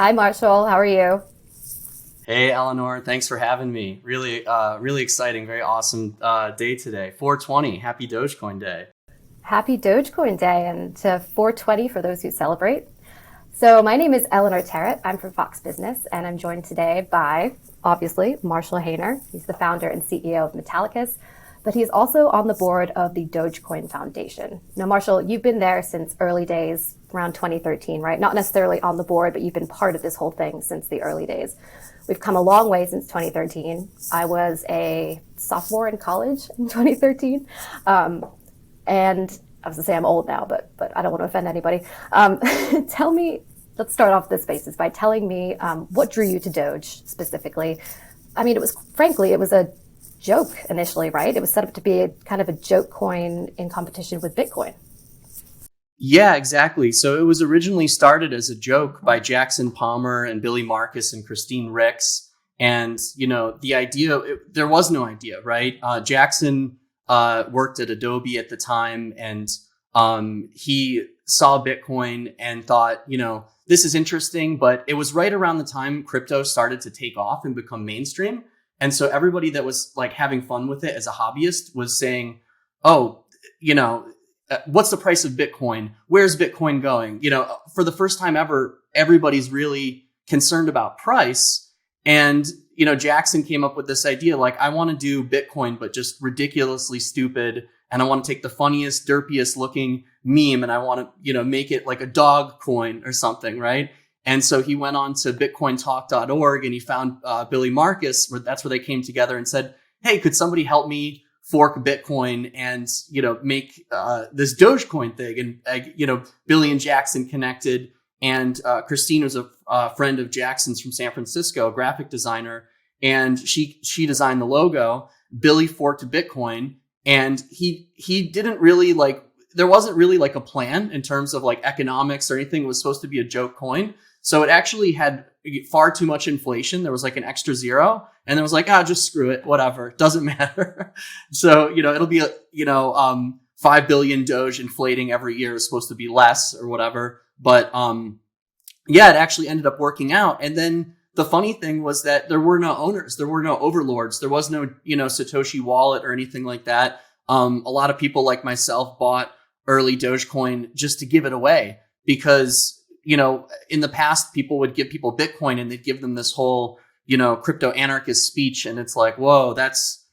Hi, Marshall. How are you? Hey, Eleanor, thanks for having me. Really exciting, very awesome day today. 420, happy Dogecoin Day. Happy Dogecoin Day and to 420 for those who celebrate. So, my name is Eleanor Terrett. I'm from Fox Business, and I'm joined today by, obviously, Marshall Hayner. He's the founder and CEO of Metallicus, but he's also on the board of the Dogecoin Foundation. Now, Marshall, you've been there since early days, around 2013, right? Not necessarily on the board, but you've been part of this whole thing since the early days. We've come a long way since 2013. I was a sophomore in college in 2013. And I was to say I'm old now, but I don't want to offend anybody. Tell me, let's start off this basis by telling me what drew you to Doge specifically. I mean, it was a joke initially, right? It was set up to be a kind of a joke coin in competition with Bitcoin. Yeah, exactly. So it was originally started as a joke by Jackson Palmer and Billy Marcus and Christine Ricks. And, the idea, there was no idea, right? Jackson worked at Adobe at the time, and he saw Bitcoin and thought, this is interesting, but it was right around the time crypto started to take off and become mainstream. And so everybody that was like having fun with it as a hobbyist was saying, oh, what's the price of Bitcoin? Where's Bitcoin going? For the first time ever, everybody's really concerned about price. And, Jackson came up with this idea, like, I want to do Bitcoin, but just ridiculously stupid. And I want to take the funniest, derpiest looking meme and I want to, make it like a dog coin or something, right? And so he went on to bitcointalk.org and he found Billy Marcus, that's where they came together and said, hey, could somebody help me fork Bitcoin and, make this Dogecoin thing? And, Billy and Jackson connected, and Christine was a friend of Jackson's from San Francisco, a graphic designer, and she designed the logo. Billy forked Bitcoin, and he didn't really there wasn't really like a plan in terms of like economics or anything. It was supposed to be a joke coin. So it actually had far too much inflation. There was like an extra zero, and there was like, just screw it, whatever, doesn't matter. So, it'll be, 5 billion Doge inflating every year is supposed to be less or whatever. But, it actually ended up working out. And then the funny thing was that there were no owners, there were no overlords, there was no, Satoshi wallet or anything like that. A lot of people like myself bought early Dogecoin just to give it away because, in the past, people would give people Bitcoin and they'd give them this whole, crypto anarchist speech. And it's like, whoa, that's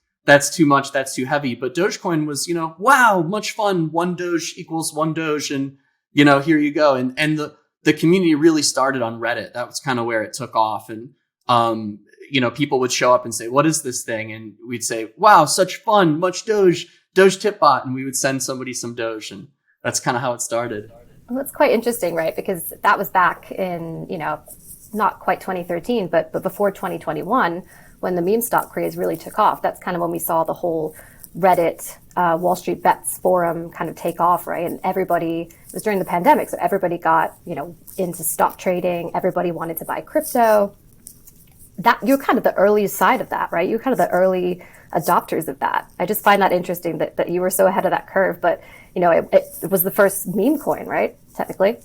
too much. That's too heavy. But Dogecoin was, wow, much fun. One Doge equals one Doge. And, here you go. And the community really started on Reddit. That was kind of where it took off. And, people would show up and say, what is this thing? And we'd say, wow, such fun, much Doge tip bot. And we would send somebody some Doge. And that's kind of how it started. Well, that's quite interesting, right? Because that was back in, not quite 2013, but before 2021, when the meme stock craze really took off. That's kind of when we saw the whole Reddit, Wall Street Bets forum kind of take off, right? And it was during the pandemic, so everybody got, into stock trading. Everybody wanted to buy crypto. That you're kind of the earliest side of that, right? You're kind of the early adopters of that. I just find that interesting that you were so ahead of that curve, but it was the first meme coin, right? Technically.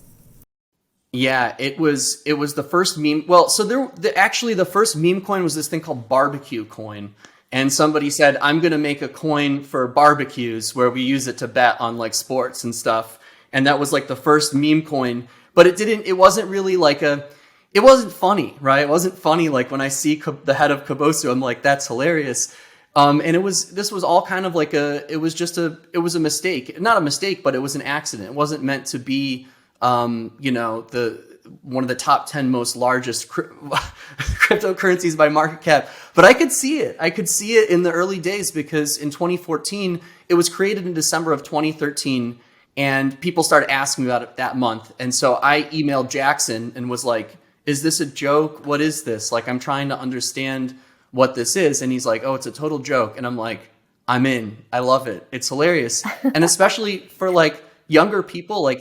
Yeah, it was the first meme. Well, so actually the first meme coin was this thing called barbecue coin. And somebody said, I'm going to make a coin for barbecues where we use it to bet on like sports and stuff. And that was like the first meme coin, but it wasn't really it wasn't funny, right? It wasn't funny. Like when I see the head of Kabosu, I'm like, that's hilarious. And this was all kind of like it was a mistake, not a mistake, but it was an accident. It wasn't meant to be, one of the top 10 most largest cryptocurrencies by market cap. But I could see it. I could see it in the early days because in 2014, it was created in December of 2013 and people started asking about it that month. And so I emailed Jackson and was like, is this a joke? What is this? Like, I'm trying to understand what this is. And he's like, oh, it's a total joke. And I'm like, I'm in. I love it. It's hilarious. And especially for like younger people,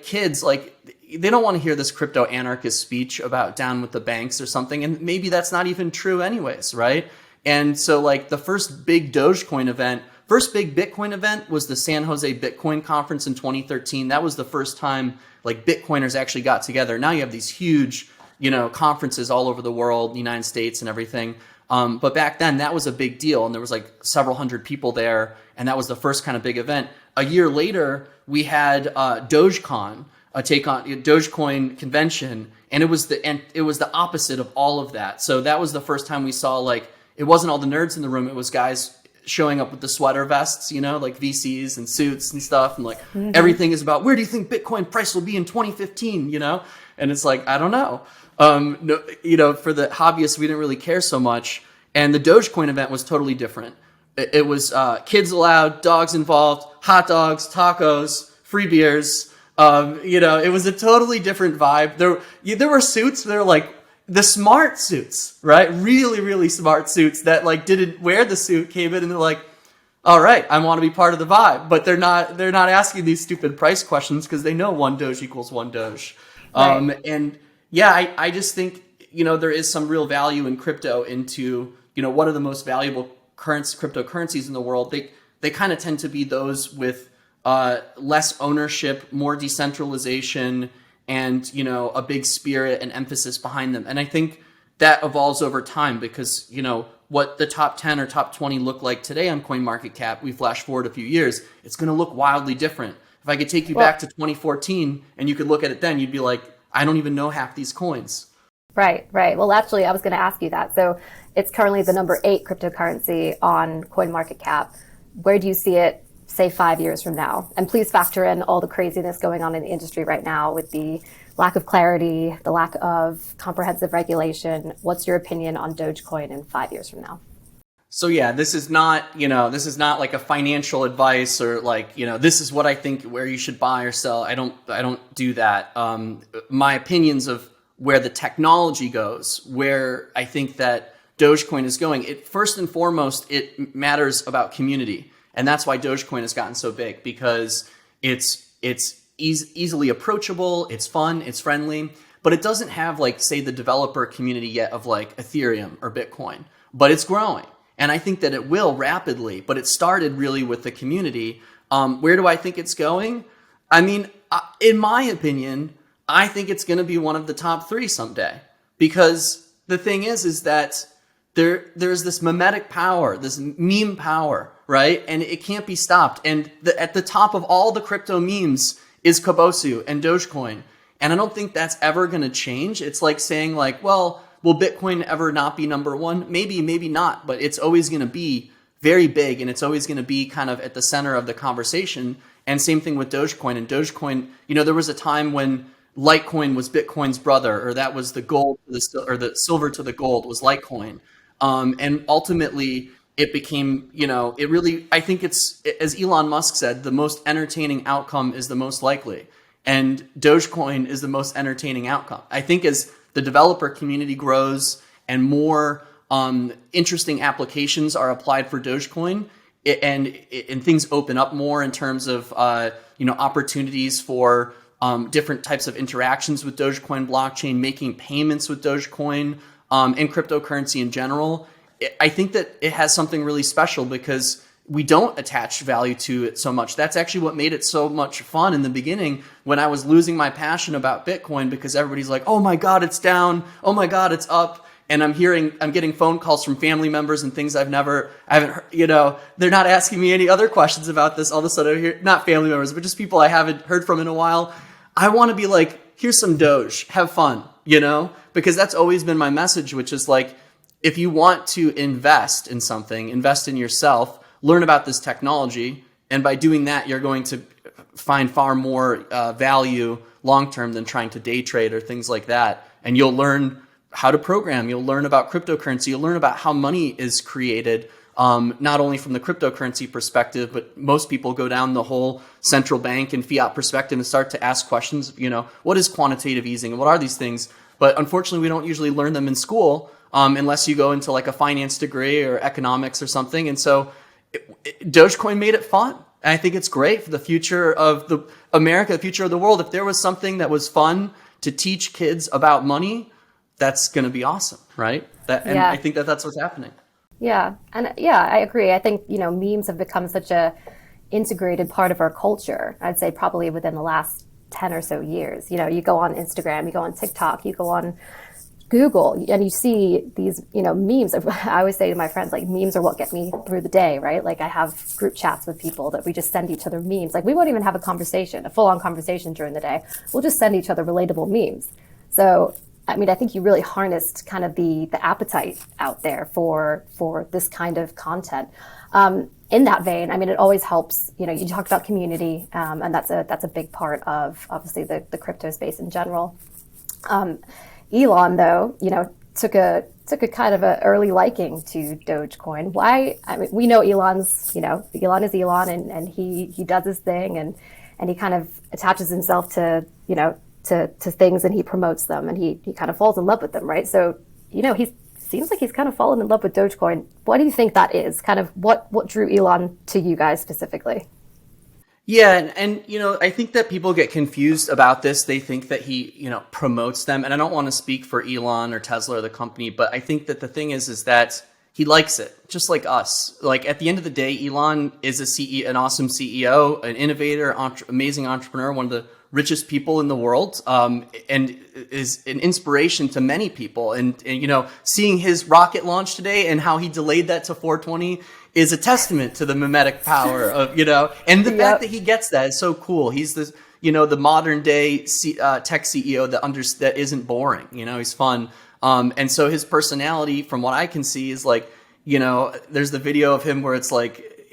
kids, they don't want to hear this crypto anarchist speech about down with the banks or something. And maybe that's not even true anyways, right? And so like the first big Dogecoin event, first big Bitcoin event was the San Jose Bitcoin conference in 2013. That was the first time like Bitcoiners actually got together. Now you have these huge, conferences all over the world, the United States and everything. But back then that was a big deal, and there was like several hundred people there, and that was the first kind of big event. A year later, we had Dogecoin, Dogecoin convention, and it was the opposite of all of that. So that was the first time we saw like it wasn't all the nerds in the room; it was guys showing up with the sweater vests, like VCs and suits and stuff, and like everything is about where do you think Bitcoin price will be in 2015, And it's like I don't know. No, for the hobbyists, we didn't really care so much. And the Dogecoin event was totally different. It was kids allowed, dogs involved, hot dogs, tacos, free beers. It was a totally different vibe. There were suits. They're like the smart suits, right? Really, really smart suits that like didn't wear the suit, came in and they're like, all right, I want to be part of the vibe. But they're not asking these stupid price questions because they know one Doge equals one Doge. Right. And yeah, I just think, there is some real value in crypto into, what are the most valuable cryptocurrencies in the world. They kind of tend to be those with less ownership, more decentralization, and, a big spirit and emphasis behind them. And I think that evolves over time because, what the top 10 or top 20 look like today on CoinMarketCap, we flash forward a few years, it's going to look wildly different. If I could take you back to 2014 and you could look at it then, you'd be like, I don't even know half these coins. Right. Well, actually, I was going to ask you that. So it's currently the number 8 cryptocurrency on CoinMarketCap. Where do you see it, say, 5 years from now? And please factor in all the craziness going on in the industry right now with the lack of clarity, the lack of comprehensive regulation. What's your opinion on Dogecoin in 5 years from now? So yeah, this is not like a financial advice or like, this is what I think where you should buy or sell. I don't do that. My opinions of where the technology goes, where I think that Dogecoin is going, first and foremost, it matters about community. And that's why Dogecoin has gotten so big, because it's easily approachable, it's fun, it's friendly, but it doesn't have like, say, the developer community yet of like Ethereum or Bitcoin, but it's growing. And I think that it will rapidly, but it started really with the community. Where do I think it's going? I mean, in my opinion, I think it's going to be one of the top 3 someday, because the thing is that there's this mimetic power, this meme power, right? And it can't be stopped. And at the top of all the crypto memes is Kobosu and Dogecoin. And I don't think that's ever going to change. It's like saying like, well, will Bitcoin ever not be number 1? Maybe, maybe not, but it's always going to be very big, and it's always going to be kind of at the center of the conversation. And same thing with Dogecoin. And Dogecoin, there was a time when Litecoin was Bitcoin's brother, or that was the gold or the silver to the gold was Litecoin. And ultimately it became, it really, I think it's, as Elon Musk said, the most entertaining outcome is the most likely. And Dogecoin is the most entertaining outcome. I think as the developer community grows and more interesting applications are applied for Dogecoin, and things open up more in terms of opportunities for different types of interactions with Dogecoin blockchain, making payments with Dogecoin, and cryptocurrency in general. I think that it has something really special because we don't attach value to it so much. That's actually what made it so much fun in the beginning when I was losing my passion about Bitcoin, because everybody's like, oh my God, it's down. Oh my God, it's up. And I'm getting phone calls from family members and things I haven't heard, they're not asking me any other questions about this. All of a sudden I hear, not family members, but just people I haven't heard from in a while. I want to be like, here's some Doge, have fun, because that's always been my message, which is like, if you want to invest in something, invest in yourself, learn about this technology, and by doing that, you're going to find far more value long-term than trying to day trade or things like that. And you'll learn how to program, you'll learn about cryptocurrency, you'll learn about how money is created, not only from the cryptocurrency perspective, but most people go down the whole central bank and fiat perspective and start to ask questions, what is quantitative easing? What are these things? But unfortunately, we don't usually learn them in school unless you go into like a finance degree or economics or something. And so Dogecoin made it fun. And I think it's great for the future of America, the future of the world. If there was something that was fun to teach kids about money, that's going to be awesome, right? And I think that that's what's happening. Yeah. And yeah, I agree. I think, memes have become such a integrated part of our culture. I'd say probably within the last 10 or so years. You go on Instagram, you go on TikTok, you go on Google, and you see these, memes. I always say to my friends, like, memes are what get me through the day, right? Like, I have group chats with people that we just send each other memes. Like, we won't even have a full-on conversation during the day. We'll just send each other relatable memes. So, I mean, I think you really harnessed kind of the appetite out there for this kind of content. In that vein, I mean, it always helps. You talked about community, and that's a big part of obviously the crypto space in general. Elon, though, took a kind of a early liking to Dogecoin. Why? I mean, we know Elon is Elon, and he does his thing, and he kind of attaches himself to things, and he promotes them, and he kind of falls in love with them, right? So, he seems like he's kind of fallen in love with Dogecoin. What do you think that is? Kind of what drew Elon to you guys specifically? Yeah, and I think that people get confused about this. They think that he, promotes them, and I don't want to speak for Elon or Tesla or the company, but I think that the thing is that he likes it, just like us. Like, at the end of the day, Elon is an awesome CEO, an innovator, amazing entrepreneur, one of the richest people in the world, and is an inspiration to many people. And seeing his rocket launch today and how he delayed that to 420 is a testament to the mimetic power of, and the fact that he gets that is so cool. He's the modern day tech CEO that isn't boring. He's fun. And so his personality, from what I can see, is like, there's the video of him where it's like,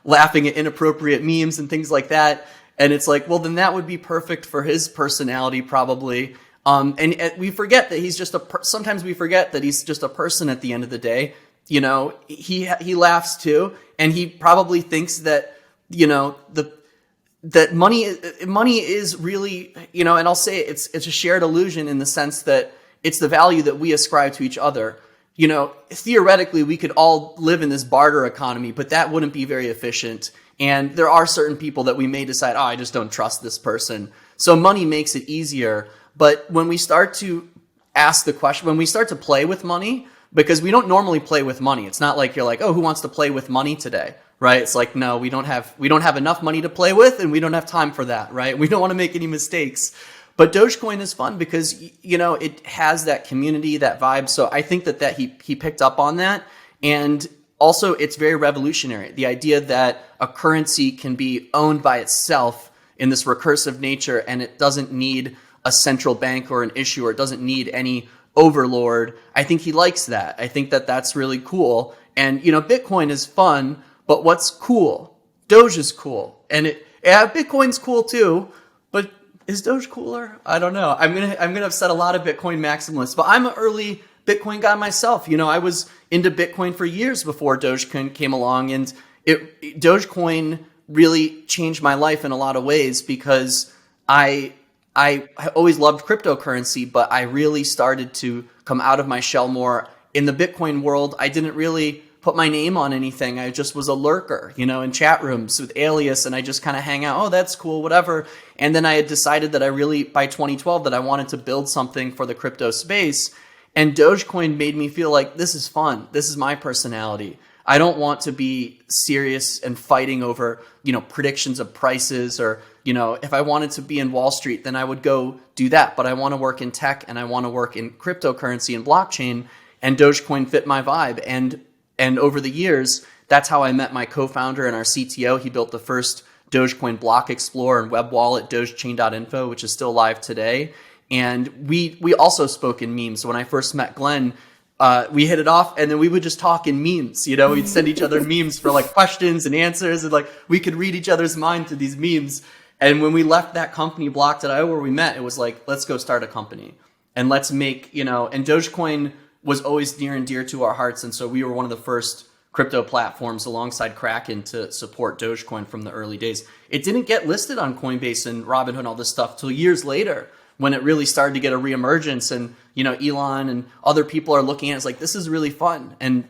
laughing at inappropriate memes and things like that. And it's like, well, then that would be perfect for his personality, probably. And we forget that sometimes we forget that he's just a person at the end of the day. He laughs too. And he probably thinks that, that money is really, and I'll say it's a shared illusion in the sense that it's the value that we ascribe to each other. Theoretically, we could all live in this barter economy, but that wouldn't be very efficient. And there are certain people that we may decide, I just don't trust this person. So money makes it easier. But when we start to ask the question, when we start to play with money, because we don't normally play with money. It's not like you're like, oh, who wants to play with money today? Right? It's like, no, we don't have enough money to play with, and we don't have time for that, right? We don't want to make any mistakes. But Dogecoin is fun because, it has that community, that vibe. So I think that he picked up on that. And also, it's very revolutionary. The idea that a currency can be owned by itself in this recursive nature, and it doesn't need a central bank or an issuer. It doesn't need any overlord. I think he likes that. I think that that's really cool. And, Bitcoin is fun, but what's cool? Doge is cool. And Bitcoin's cool too, but is Doge cooler? I don't know. I'm gonna upset a lot of Bitcoin maximalists, but I'm an early Bitcoin guy myself. I was into Bitcoin for years before Dogecoin came along, and Dogecoin really changed my life in a lot of ways because I always loved cryptocurrency, but I really started to come out of my shell more. In the Bitcoin world, I didn't really put my name on anything. I just was a lurker, in chat rooms with alias, and I just kind of hang out. Oh, that's cool, whatever. And then I had decided that by 2012, that I wanted to build something for the crypto space. And Dogecoin made me feel like this is fun. This is my personality. I don't want to be serious and fighting over, predictions of prices or, if I wanted to be in Wall Street, then I would go do that. But I want to work in tech and I want to work in cryptocurrency and blockchain, and Dogecoin fit my vibe. And over the years, that's how I met my co-founder and our CTO. He built the first Dogecoin block explorer and web wallet, dogechain.info, which is still live today. And we also spoke in memes. When I first met Glenn, we hit it off, and then we would just talk in memes. We'd send each other memes for like questions and answers, and like we could read each other's mind through these memes. And when we left that company, Block.io, where we met, it was like, let's go start a company and let's make, and Dogecoin was always near and dear to our hearts. And so we were one of the first crypto platforms alongside Kraken to support Dogecoin from the early days. It didn't get listed on Coinbase and Robinhood and all this stuff till years later, when it really started to get a reemergence, and Elon and other people are looking at it as like, this is really fun. And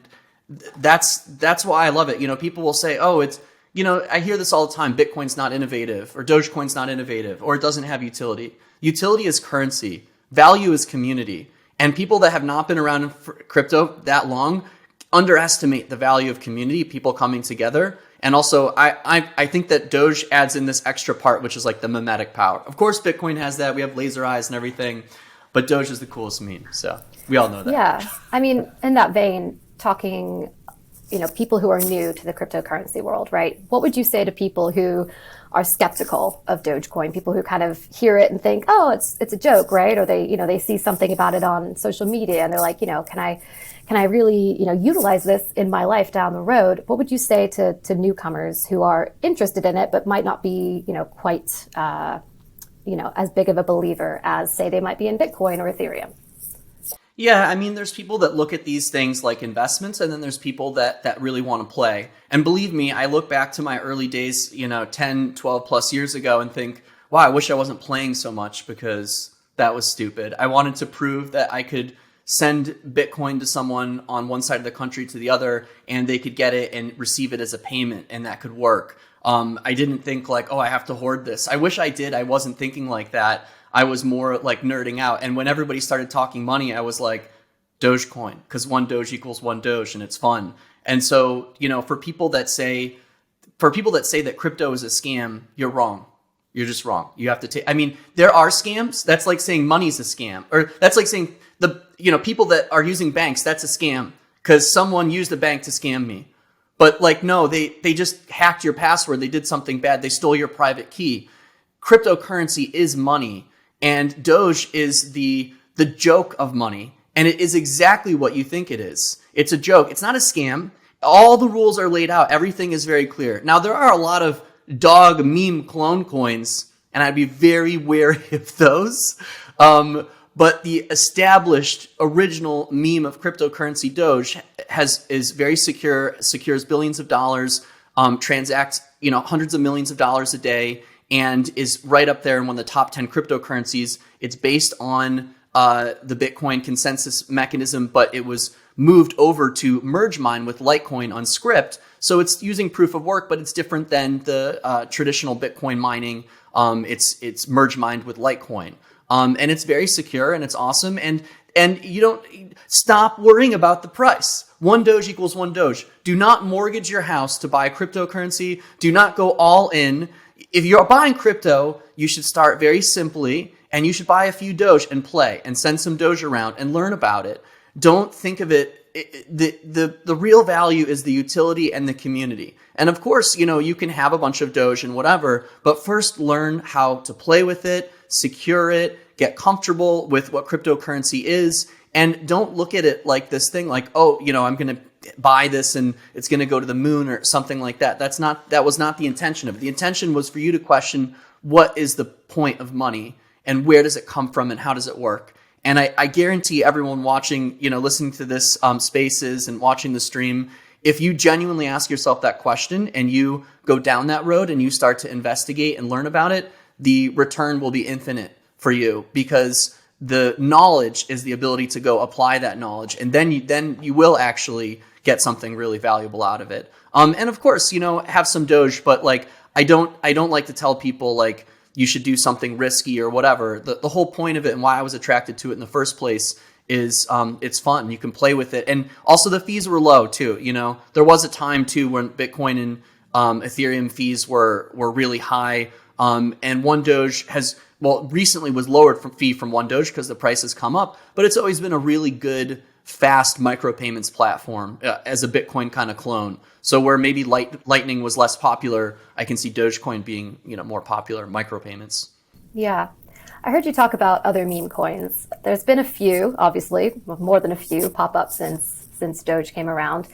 that's why I love it. People will say, oh, it's, I hear this all the time, Bitcoin's not innovative, or Dogecoin's not innovative, or it doesn't have utility. Utility is currency. Value is community. And people that have not been around in crypto that long underestimate the value of community, people coming together. And also, I think that Doge adds in this extra part, which is like the mimetic power. Of course, Bitcoin has that. We have laser eyes and everything, but Doge is the coolest meme. So we all know that. Yeah. I mean, in that vein, talking, people who are new to the cryptocurrency world, right? What would you say to people who are skeptical of Dogecoin, people who kind of hear it and think, oh, it's a joke, right? Or they see something about it on social media and they're like, can I really, utilize this in my life down the road? What would you say to newcomers who are interested in it, but might not be, quite, as big of a believer as, say, they might be in Bitcoin or Ethereum? Yeah, I mean, there's people that look at these things like investments, and then there's people that really want to play. And believe me, I look back to my early days, 10, 12 plus years ago and think, wow, I wish I wasn't playing so much because that was stupid. I wanted to prove that I could send Bitcoin to someone on one side of the country to the other, and they could get it and receive it as a payment, and that could work. I didn't think like, oh, I have to hoard this. I wish I did. I wasn't thinking like that. I was more like nerding out. And when everybody started talking money, I was like, Dogecoin, because one Doge equals one Doge, and it's fun. And so, for people that say that crypto is a scam, you're wrong. You're just wrong. You have to take, there are scams. That's like saying money's a scam, or that's like saying people that are using banks, that's a scam because someone used a bank to scam me. But no, they just hacked your password. They did something bad. They stole your private key. Cryptocurrency is money. And Doge is the joke of money. And it is exactly what you think it is. It's a joke. It's not a scam. All the rules are laid out. Everything is very clear. Now, there are a lot of dog meme clone coins, and I'd be very wary of those. But the established original meme of cryptocurrency Doge is very secure, secures billions of dollars, transacts hundreds of millions of dollars a day, and is right up there in one of the top 10 cryptocurrencies. It's based on the Bitcoin consensus mechanism, but it was moved over to merge mine with Litecoin on Script. So it's using proof of work, but it's different than the traditional Bitcoin mining. It's merge mined with Litecoin. And it's very secure and it's awesome. And you don't stop worrying about the price. One Doge equals one Doge. Do not mortgage your house to buy cryptocurrency. Do not go all in. If you're buying crypto, you should start very simply, and you should buy a few Doge and play and send some Doge around and learn about it. Don't think of it. The real value is the utility and the community. And of course, you can have a bunch of Doge and whatever, but first learn how to play with it, secure it, get comfortable with what cryptocurrency is, and don't look at it like this thing like, oh, I'm going to buy this and it's going to go to the moon or something like that. That was not the intention of it. The intention was for you to question, what is the point of money and where does it come from and how does it work? And I guarantee everyone watching, listening to this Spaces and watching the stream, if you genuinely ask yourself that question and you go down that road and you start to investigate and learn about it, the return will be infinite for you, because the knowledge is the ability to go apply that knowledge, and then you will actually get something really valuable out of it. And of course, have some Doge, but I don't like to tell people you should do something risky or whatever. The whole point of it and why I was attracted to it in the first place is it's fun. You can play with it. And also the fees were low too. There was a time too when Bitcoin and Ethereum fees were really high. And one Doge recently was lowered from one Doge because the price has come up, but it's always been a really good, fast micropayments platform as a Bitcoin kind of clone. So where maybe Lightning was less popular, I can see Dogecoin being, more popular, micropayments. Yeah. I heard you talk about other meme coins. There's been a few, obviously, more than a few pop up since Doge came around.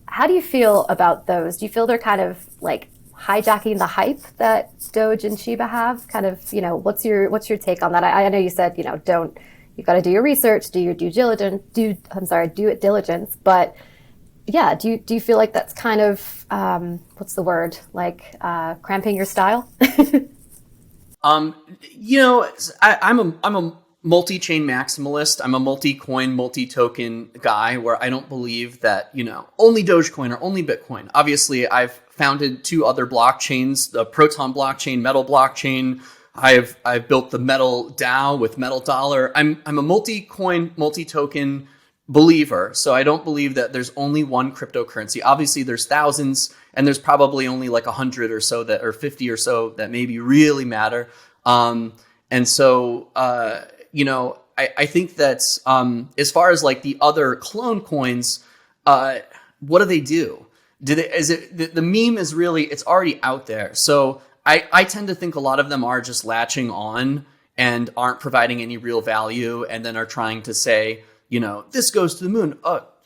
How do you feel about those? Do you feel they're kind of hijacking the hype that Doge and Shiba have? Kind of, what's your take on that? I know you said, you got to do your research, do your due diligence. But yeah, do you feel like that's kind of, what's the word? Cramping your style? I'm a multi-chain maximalist. I'm a multi-coin, multi-token guy where I don't believe that, only Dogecoin or only Bitcoin. Obviously, I've founded 2 other blockchains, the Proton blockchain, Metal blockchain. I've built the Metal DAO with Metal Dollar. I'm a multi-coin, multi-token believer. So I don't believe that there's only one cryptocurrency. Obviously, there's thousands, and there's probably only like 100 or so or 50 or so that maybe really matter. And so, I think that as far as like the other clone coins, what do they do? The meme is really, it's already out there. So I tend to think a lot of them are just latching on and aren't providing any real value, and then are trying to say, this goes to the moon.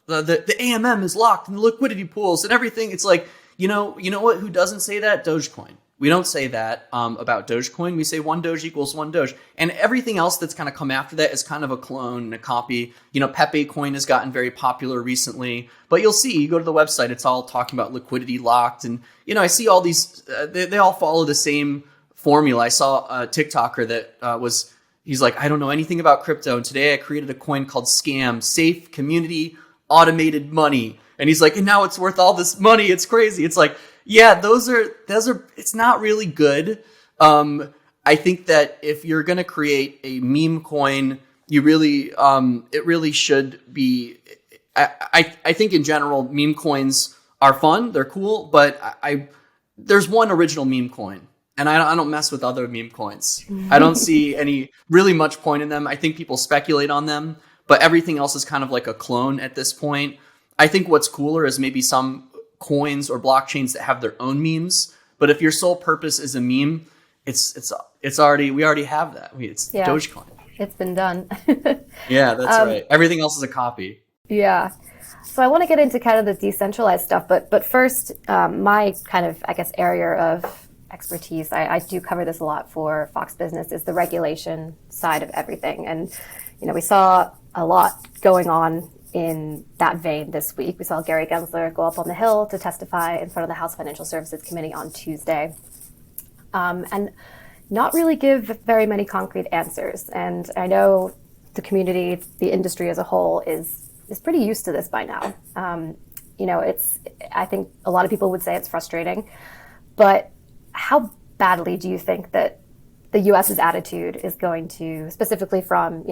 The AMM is locked in the liquidity pools and everything. It's like, you know what? Who doesn't say that? Dogecoin. We don't say that about Dogecoin. We say one Doge equals one Doge. And everything else that's kind of come after that is kind of a clone and a copy. Pepe coin has gotten very popular recently. But you'll see, you go to the website, it's all talking about liquidity locked. And, I see all these, they all follow the same formula. I saw a TikToker that he's like, I don't know anything about crypto. And today I created a coin called Scam, Safe Community Automated Money. And he's like, and now it's worth all this money. It's crazy. It's like, yeah, those are, it's not really good. I think that if you're going to create a meme coin, you really, it really should be, I think in general, meme coins are fun. They're cool, but there's one original meme coin, and I don't mess with other meme coins. I don't see any really much point in them. I think people speculate on them, but everything else is kind of like a clone at this point. I think what's cooler is maybe some coins or blockchains that have their own memes. But if your sole purpose is a meme, we already have that. It's Dogecoin. It's been done. Yeah, that's right. Everything else is a copy. Yeah. So I want to get into kind of the decentralized stuff, but first, my kind of, I guess, area of expertise, I do cover this a lot for Fox Business, is the regulation side of everything. And, we saw a lot going on in that vein this week. We saw Gary Gensler go up on the Hill to testify in front of the House Financial Services Committee on Tuesday, and not really give very many concrete answers. And I know the community, the industry as a whole is pretty used to this by now. I think a lot of people would say it's frustrating, but how badly do you think that the U.S.'s attitude is going to, specifically from,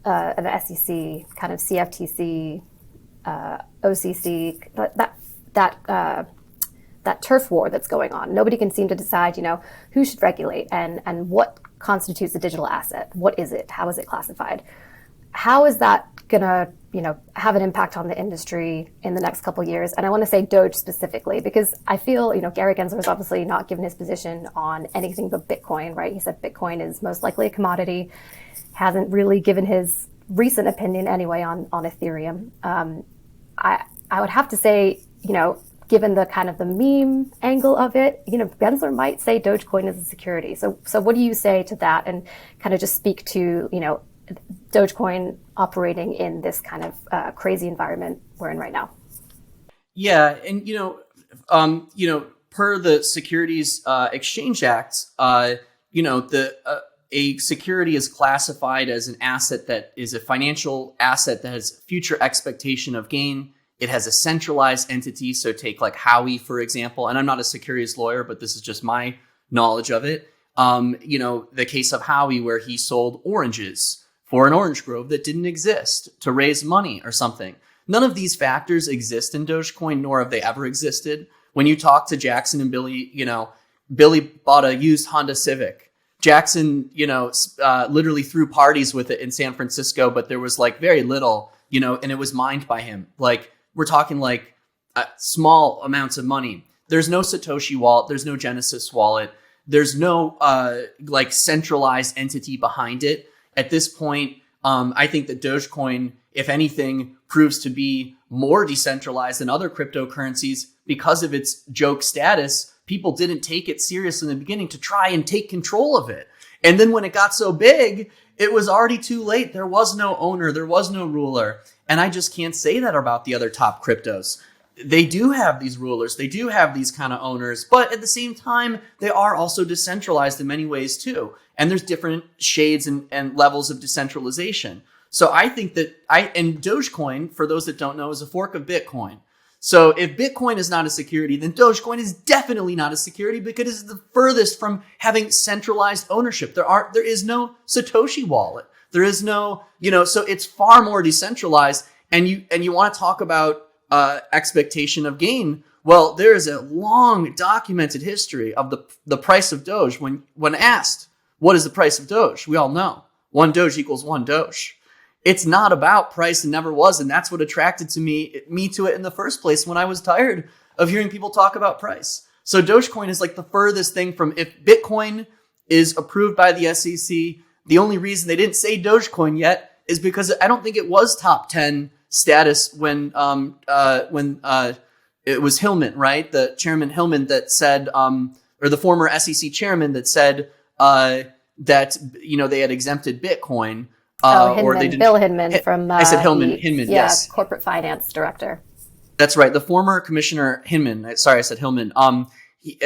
an SEC, kind of CFTC, OCC, that turf war that's going on? Nobody can seem to decide, who should regulate and what constitutes a digital asset. What is it? How is it classified? How is that going to, have an impact on the industry in the next couple of years? And I want to say Doge specifically, because I feel, Gary Gensler has obviously not given his position on anything but Bitcoin, right? He said Bitcoin is most likely a commodity. Hasn't really given his recent opinion anyway on Ethereum. I would have to say, given the kind of the meme angle of it, Gensler might say Dogecoin is a security. So what do you say to that, and kind of just speak to, Dogecoin operating in this kind of crazy environment we're in right now? Yeah, and per the Securities Exchange Act, a security is classified as an asset that is a financial asset that has future expectation of gain. It has a centralized entity. So take like Howie, for example, and I'm not a securities lawyer, but this is just my knowledge of it. The case of Howie, where he sold oranges for an orange grove that didn't exist to raise money or something. None of these factors exist in Dogecoin, nor have they ever existed. When you talk to Jackson and Billy, Billy bought a used Honda Civic. Jackson, literally threw parties with it in San Francisco, but there was like very little, and it was mined by him. Like, we're talking like small amounts of money. There's no Satoshi wallet. There's no Genesis wallet. There's no like centralized entity behind it. At this point, I think that Dogecoin, if anything, proves to be more decentralized than other cryptocurrencies because of its joke status. People didn't take it seriously in the beginning to try and take control of it. And then when it got so big, it was already too late. There was no owner. There was no ruler. And I just can't say that about the other top cryptos. They do have these rulers. They do have these kind of owners. But at the same time, they are also decentralized in many ways too. And there's different shades and levels of decentralization. So I think that and Dogecoin, for those that don't know, is a fork of Bitcoin. So if Bitcoin is not a security, then Dogecoin is definitely not a security because it is the furthest from having centralized ownership. There is no Satoshi wallet. There is no, so it's far more decentralized. And you want to talk about expectation of gain. Well, there is a long documented history of the price of Doge. When asked, what is the price of Doge? We all know 1 Doge equals 1 Doge. It's not about price and never was. And that's what attracted me to it in the first place when I was tired of hearing people talk about price. So Dogecoin is like the furthest thing from, if Bitcoin is approved by the SEC, the only reason they didn't say Dogecoin yet is because I don't think it was top 10 status when it was Hillman, right? The Chairman Hillman that said, or the former SEC chairman that said that, they had exempted Bitcoin. Hinman, or they didn't. Bill Hinman from. I said Hinman, yes. Corporate finance director. That's right. The former commissioner Hinman. Sorry, I said Hillman. He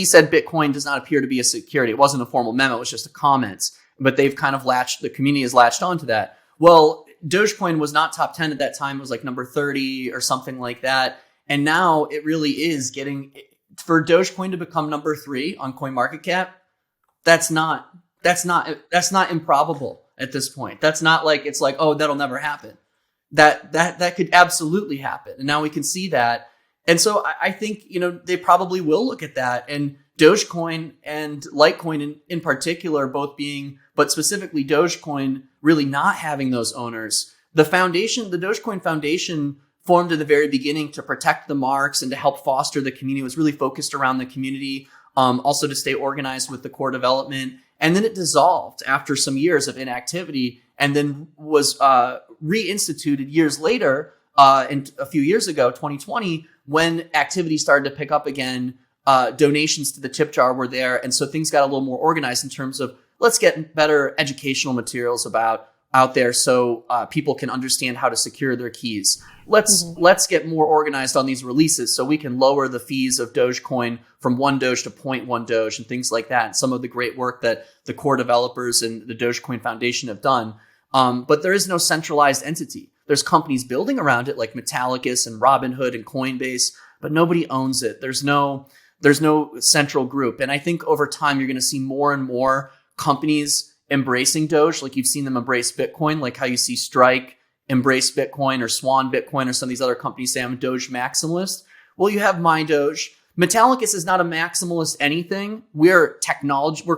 said Bitcoin does not appear to be a security. It wasn't a formal memo. It was just a comment. But they've kind of the community has latched onto that. Well, Dogecoin was not top 10 at that time. It was like number 30 or something like that. And now it really is getting, for Dogecoin to become number 3 on CoinMarketCap, that's not improbable at this point. That's not like, it's like, oh, that'll never happen. That could absolutely happen. And now we can see that. And so I think, they probably will look at that. And Dogecoin and Litecoin in particular, both being, but specifically Dogecoin really not having those owners. The Dogecoin Foundation, formed in the very beginning to protect the marks and to help foster the community, was really focused around the community, also to stay organized with the core development. And then it dissolved after some years of inactivity, and then was reinstituted years later, and a few years ago, 2020, when activity started to pick up again. Donations to the tip jar were there. And so things got a little more organized in terms of, let's get better educational materials out there so people can understand how to secure their keys. Let's get more organized on these releases so we can lower the fees of Dogecoin from 1 Doge to 0.1 Doge and things like that. And some of the great work that the core developers and the Dogecoin Foundation have done. But there is no centralized entity. There's companies building around it like Metallicus and Robinhood and Coinbase, but nobody owns it. There's no central group. And I think over time, you're going to see more and more companies embracing Doge, like you've seen them embrace Bitcoin, like how you see Strike embrace Bitcoin or Swan Bitcoin or some of these other companies say I'm a Doge maximalist. Well, you have my Doge. Metallicus is not a maximalist anything. We're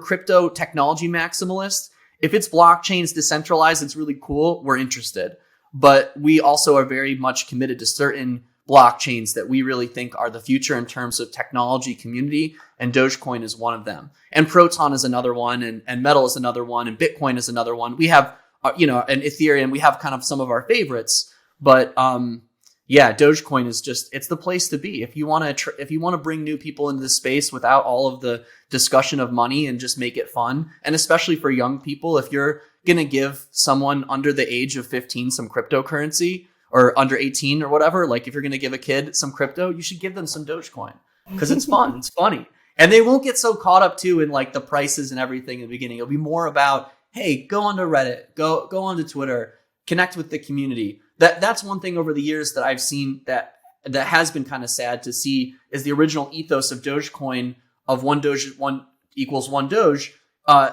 crypto technology maximalists. If it's blockchain, it's decentralized, it's really cool, we're interested. But we also are very much committed to certain blockchains that we really think are the future in terms of technology community, and Dogecoin is one of them. And Proton is another one, and Metal is another one, and Bitcoin is another one. We have, and Ethereum, we have kind of some of our favorites, but Dogecoin is just, it's the place to be. If you want to bring new people into the space without all of the discussion of money and just make it fun, and especially for young people, if you're going to give someone under the age of 15 some cryptocurrency, or under 18 or whatever, like if you're going to give a kid some crypto, you should give them some Dogecoin because it's fun. It's funny. And they won't get so caught up too in like the prices and everything in the beginning. It'll be more about, hey, go onto Reddit, go onto Twitter, connect with the community. That's one thing over the years that I've seen that has been kind of sad to see is the original ethos of Dogecoin of 1 Doge, 1 equals 1 Doge.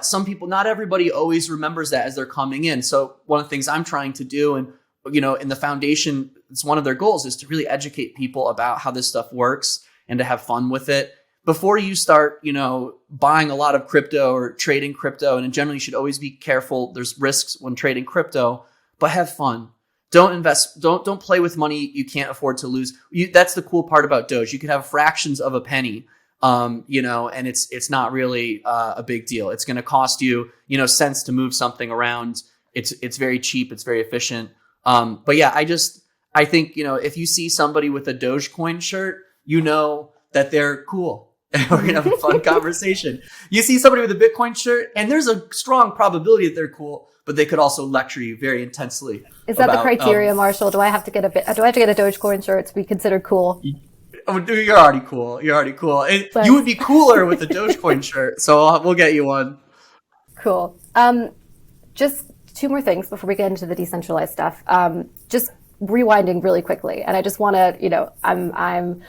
Some people, not everybody always remembers that as they're coming in. So one of the things I'm trying to do, and in the foundation, it's one of their goals is to really educate people about how this stuff works and to have fun with it before you start, buying a lot of crypto or trading crypto. And generally, you should always be careful. There's risks when trading crypto, but have fun. Don't invest. Don't play with money you can't afford to lose. That's the cool part about Doge. You can have fractions of a penny, and it's not really a big deal. It's going to cost you, cents to move something around. It's very cheap. It's very efficient. But yeah, I think, if you see somebody with a Dogecoin shirt, that they're cool and we're going to have a fun conversation. You see somebody with a Bitcoin shirt and there's a strong probability that they're cool, but they could also lecture you very intensely. Is that the criteria, Marshall? Do I have to get a Dogecoin shirt to be considered cool? You're already cool. You would be cooler with a Dogecoin shirt. So we'll get you one. Cool. Just 2 more things before we get into the decentralized stuff. Just rewinding really quickly. And I just want to, I'm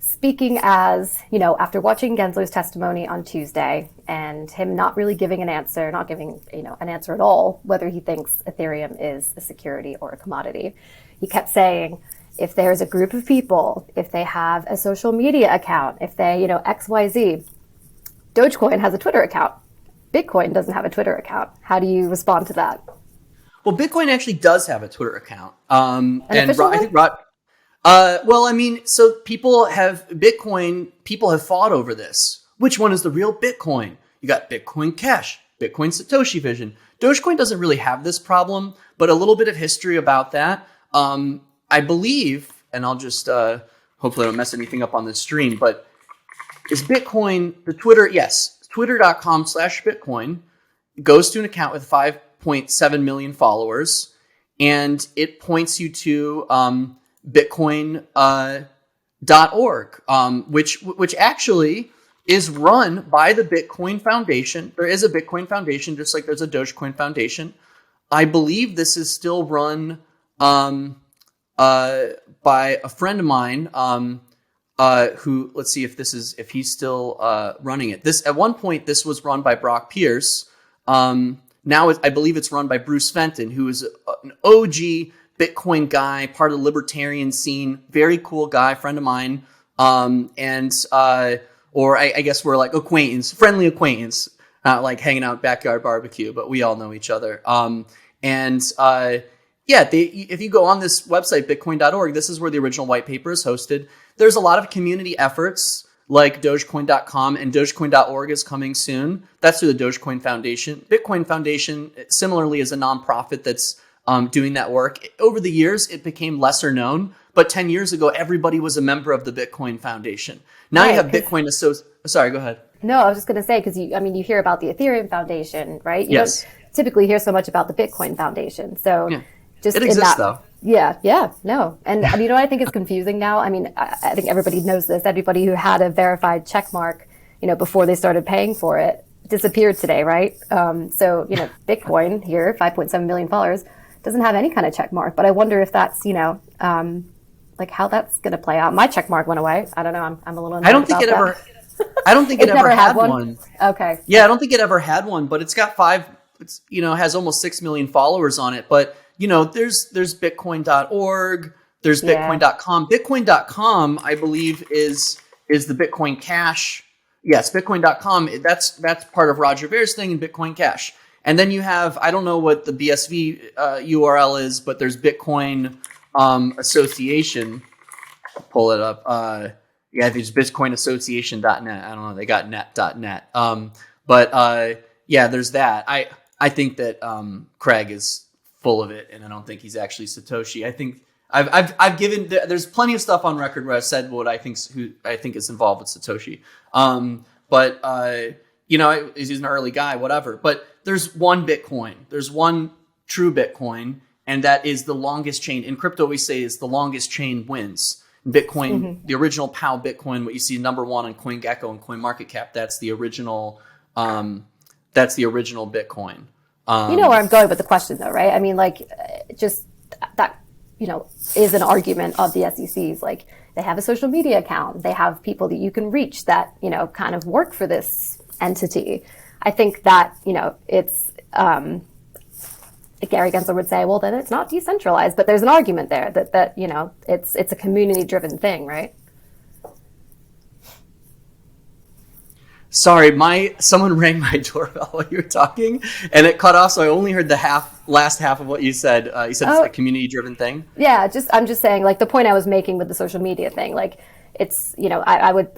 speaking as, after watching Gensler's testimony on Tuesday and him not really giving an answer, not giving, an answer at all, whether he thinks Ethereum is a security or a commodity, he kept saying, if there's a group of people, if they have a social media account, if they, XYZ, Dogecoin has a Twitter account. Bitcoin doesn't have a Twitter account. How do you respond to that? Well, Bitcoin actually does have a Twitter account. I think so people have fought over this. Which one is the real Bitcoin? You got Bitcoin Cash, Bitcoin Satoshi Vision. Dogecoin doesn't really have this problem, but a little bit of history about that. I believe, and I'll just, hopefully I don't mess anything up on this stream, but is Bitcoin, the Twitter, yes, twitter.com/Bitcoin goes to an account with 5.7 million followers, and it points you to Bitcoin.org, which actually is run by the Bitcoin Foundation. There is a Bitcoin Foundation, just like there's a Dogecoin Foundation. I believe this is still run by a friend of mine who, let's see if he's still running it. At one point, this was run by Brock Pierce. Now I believe it's run by Bruce Fenton, who is an OG Bitcoin guy, part of the libertarian scene, very cool guy, friend of mine. I guess we're like friendly acquaintance, like hanging out backyard barbecue, but we all know each other. If you go on this website, bitcoin.org, this is where the original white paper is hosted. There's a lot of community efforts like Dogecoin.com, and Dogecoin.org is coming soon. That's through the Dogecoin Foundation. Bitcoin Foundation, similarly, is a nonprofit that's doing that work. Over the years, it became lesser known, but 10 years ago, everybody was a member of the Bitcoin Foundation. Now you have Bitcoin Sorry, go ahead. No, I was just going to say, because you hear about the Ethereum Foundation, right? You Yes. don't typically hear so much about the Bitcoin Foundation. So Yeah. just It exists, though. Yeah, no. And you know what I think is confusing now? I mean, I think everybody knows this. Everybody who had a verified check mark, before they started paying for it, disappeared today, right? Bitcoin here, 5.7 million followers, doesn't have any kind of check mark. But I wonder if that's, like how that's going to play out. My check mark went away. I don't know. I'm a little. I don't think it ever. I don't think it ever had one. Okay. Yeah, I don't think it ever had one, but it's got has almost 6 million followers on it. But there's Bitcoin.org, there's Bitcoin.com. Bitcoin.com, I believe, is the Bitcoin Cash. Yes, Bitcoin.com. That's part of Roger Ver's thing in Bitcoin Cash. And then you have, I don't know what the BSV URL is, but there's Bitcoin Association. I'll pull it up. There's BitcoinAssociation.net. I don't know. They got net.net. There's that. I think that Craig is full of it, and I don't think he's actually Satoshi. I think I've given. There's plenty of stuff on record where I've said what I think is involved with Satoshi. He's an early guy, whatever. But there's one Bitcoin. There's one true Bitcoin, and that is the longest chain. In crypto, we say is the longest chain wins. Bitcoin, the original POW Bitcoin, what you see number one on CoinGecko and CoinMarketCap, that's the original. That's the original Bitcoin. You know where I'm going with the question, though, right? I mean, just that, is an argument of the SEC's. Like, they have a social media account. They have people that you can reach that, kind of work for this entity. I think that, it's, Gary Gensler would say, well, then it's not decentralized. But there's an argument there that it's a community-driven thing, right? Sorry, someone rang my doorbell while you were talking, and it cut off, so I only heard the last half of what you said. You said it's a community-driven thing. Yeah, I'm just saying, like the point I was making with the social media thing, like it's, I would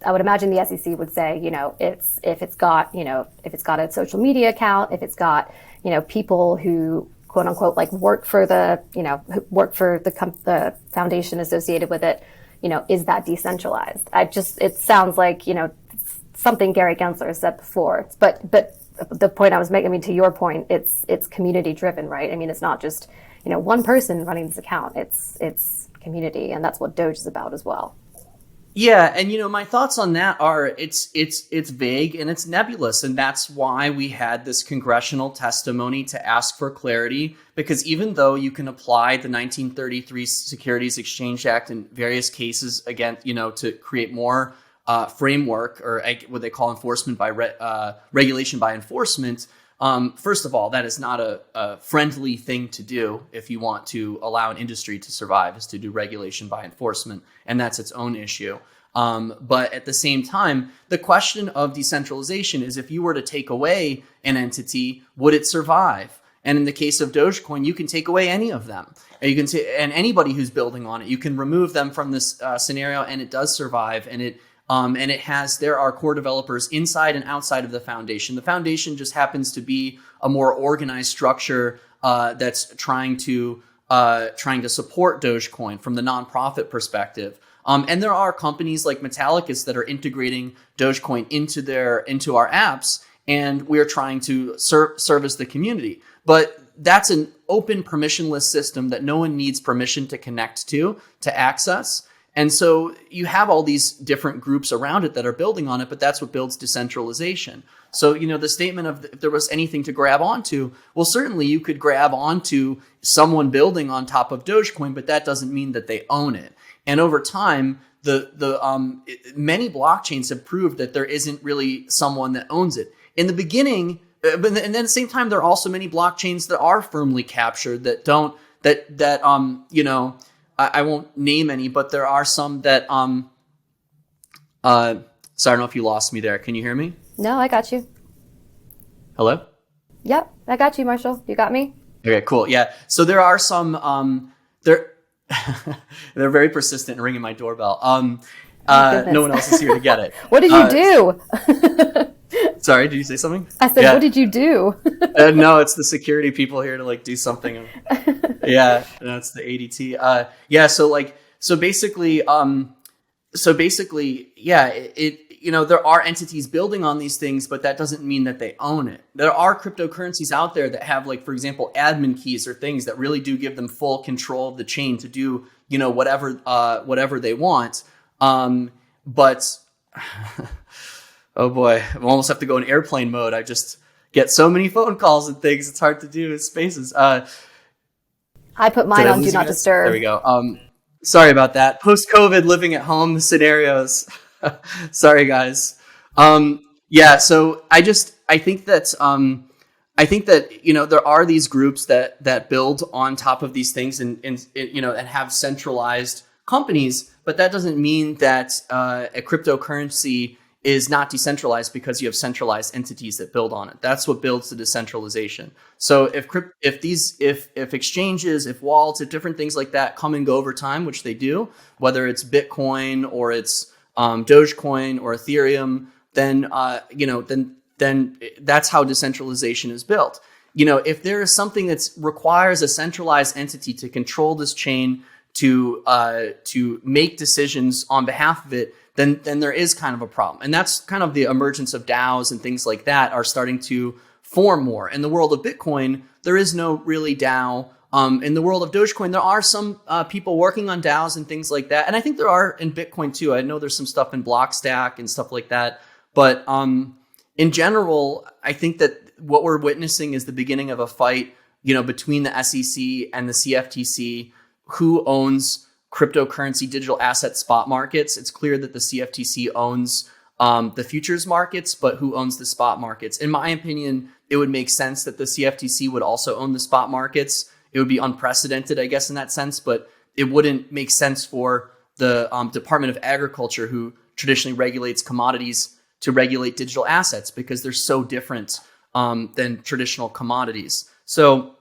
imagine the SEC would say, if it's got a social media account, if it's got, people who quote unquote like work for the foundation associated with it, is that decentralized? It sounds like, something Gary Gensler has said before, but the point I was making, to your point, it's community driven, right? I mean, it's not just, one person running this account, it's community, and that's what Doge is about as well. Yeah, and my thoughts on that are it's vague and it's nebulous, and that's why we had this congressional testimony to ask for clarity, because even though you can apply the 1933 Securities Exchange Act in various cases again, to create more framework, or what they call enforcement by regulation by enforcement. First of all, that is not a friendly thing to do if you want to allow an industry to survive, is to do regulation by enforcement, and that's its own issue. But at the same time, the question of decentralization is, if you were to take away an entity, would it survive? And in the case of Dogecoin, you can take away any of them. And you can and anybody who's building on it, you can remove them from this scenario, and it does survive. And there are core developers inside and outside of the foundation. The foundation just happens to be a more organized structure that's trying to support Dogecoin from the nonprofit perspective. And there are companies like Metallicus that are integrating Dogecoin into our apps, and we're trying to service the community. But that's an open, permissionless system that no one needs permission to connect to access. And so you have all these different groups around it that are building on it, but that's what builds decentralization. So, the statement of if there was anything to grab onto, well, certainly you could grab onto someone building on top of Dogecoin, but that doesn't mean that they own it. And over time, many blockchains have proved that there isn't really someone that owns it. In the beginning, and then at the same time, there are also many blockchains that are firmly captured that don't, I won't name any, but there are some that, so I don't know if you lost me there. Can you hear me? No, I got you. Hello? Yep, I got you, Marshall. You got me? Okay, cool. Yeah. So there are some, they're very persistent in ringing my doorbell. No one else is here to get it. What did you do? Sorry, did you say something? I said, What did you do? No, it's the security people here to do something. Yeah, that's the ADT. So basically, there are entities building on these things, but that doesn't mean that they own it. There are cryptocurrencies out there that have, for example, admin keys or things that really do give them full control of the chain to do, whatever they want. But oh boy, I almost have to go in airplane mode. I just get so many phone calls and things. It's hard to do in spaces. I put mine on Do Not Disturb. There we go. Sorry about that. Post-COVID, living at home scenarios. Sorry, guys. So I think that there are these groups that build on top of these things and have centralized companies, but that doesn't mean that a cryptocurrency is not decentralized because you have centralized entities that build on it. That's what builds the decentralization. So if exchanges, if wallets, if different things like that come and go over time, which they do, whether it's Bitcoin or it's Dogecoin or Ethereum, then that's how decentralization is built. If there is something that requires a centralized entity to control this chain, to make decisions on behalf of it, then there is kind of a problem. And that's kind of the emergence of DAOs and things like that are starting to form more. In the world of Bitcoin, there is no really DAO. In the world of Dogecoin, there are some people working on DAOs and things like that. And I think there are in Bitcoin too. I know there's some stuff in Blockstack and stuff like that. But in general, I think that what we're witnessing is the beginning of a fight, between the SEC and the CFTC, who owns cryptocurrency digital asset spot markets. It's clear that the CFTC owns the futures markets, but who owns the spot markets? In my opinion, it would make sense that the CFTC would also own the spot markets. It would be unprecedented, I guess, in that sense, but it wouldn't make sense for the Department of Agriculture, who traditionally regulates commodities, to regulate digital assets because they're so different than traditional commodities. So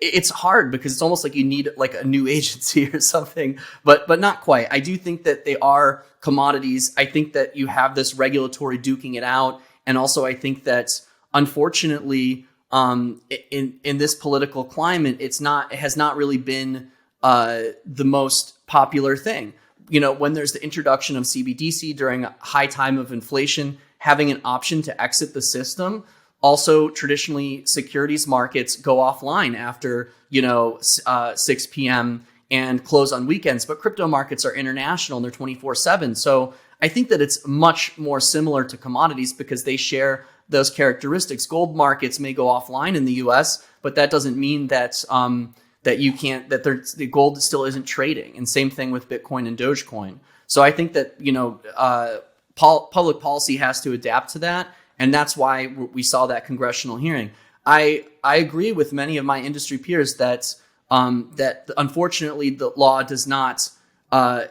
it's hard because it's almost like you need a new agency or something, but not quite. I do think that they are commodities. I think that you have this regulatory duking it out. And also I think that unfortunately, in this political climate, it has not really been the most popular thing. When there's the introduction of CBDC during a high time of inflation, having an option to exit the system. Also, traditionally, securities markets go offline after 6 p.m. and close on weekends, but crypto markets are international and they're 24/7. So I think that it's much more similar to commodities because they share those characteristics. Gold markets may go offline in the U.S., but that doesn't mean that the gold still isn't trading. And same thing with Bitcoin and Dogecoin. So I think that public policy has to adapt to that, and that's why we saw that congressional hearing. I agree with many of my industry peers that unfortunately the law does not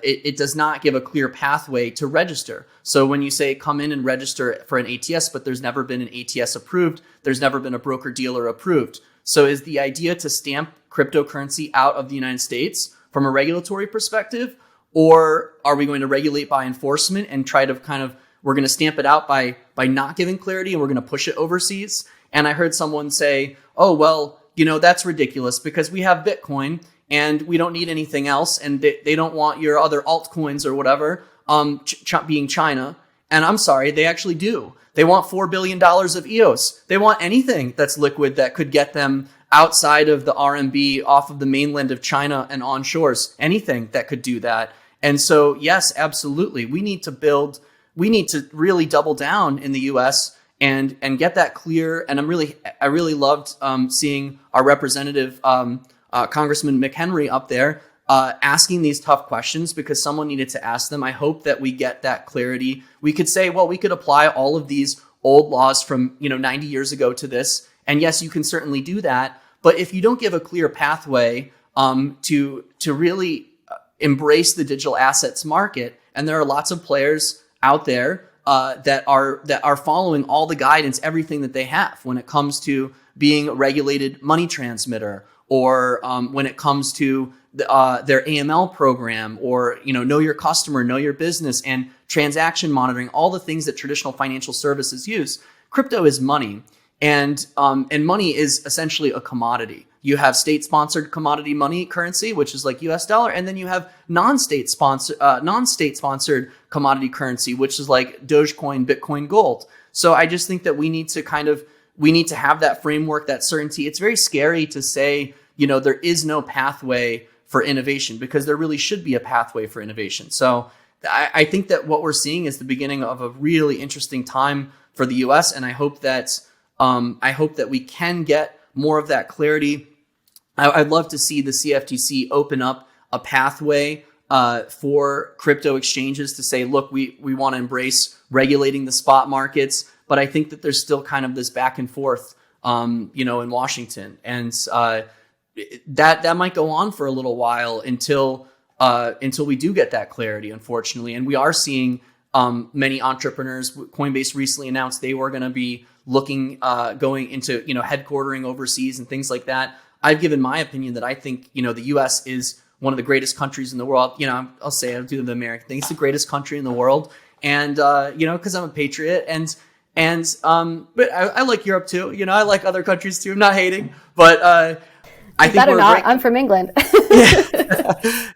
it does not give a clear pathway to register. So when you say come in and register for an ATS, but there's never been an ATS approved, there's never been a broker dealer approved. So is the idea to stamp cryptocurrency out of the United States from a regulatory perspective, or are we going to regulate by enforcement and try to we're going to stamp it out by not giving clarity and we're going to push it overseas? And I heard someone say, oh, well, that's ridiculous because we have Bitcoin and we don't need anything else. And they don't want your other altcoins or whatever, being China. And I'm sorry, they actually do. They want $4 billion of EOS. They want anything that's liquid that could get them outside of the RMB, off of the mainland of China and on shores, anything that could do that. And so, yes, absolutely. We need to really double down in the US and get that clear. And I really loved seeing our representative, Congressman McHenry up there asking these tough questions because someone needed to ask them. I hope that we get that clarity. We could say, well, we could apply all of these old laws from 90 years ago to this. And yes, you can certainly do that. But if you don't give a clear pathway to really embrace the digital assets market, and there are lots of players out there that are following all the guidance, everything that they have when it comes to being a regulated money transmitter, or when it comes to their AML program, or know your customer, know your business, and transaction monitoring, all the things that traditional financial services use. Crypto is money, and money is essentially a commodity. You have state-sponsored commodity money currency, which is like US dollar, and then you have non-state sponsored commodity currency, which is like Dogecoin, Bitcoin, gold. So I just think that we need to have that framework, that certainty. It's very scary to say, there is no pathway for innovation, because there really should be a pathway for innovation. So I think that what we're seeing is the beginning of a really interesting time for the US, and I hope that we can get more of that clarity. I'd love to see the CFTC open up a pathway for crypto exchanges to say, look, we want to embrace regulating the spot markets, but I think that there's still kind of this back and forth, in Washington, and that might go on for a little while until we do get that clarity, unfortunately. And we are seeing many entrepreneurs. Coinbase recently announced they were going to be looking, going into, headquartering overseas and things like that. I've given my opinion that I think, the U.S. is one of the greatest countries in the world. I'll do the American thing. It's the greatest country in the world. And, because I'm a patriot, but I like Europe too. I like other countries too. I'm not hating, but, I think better not. I'm from England.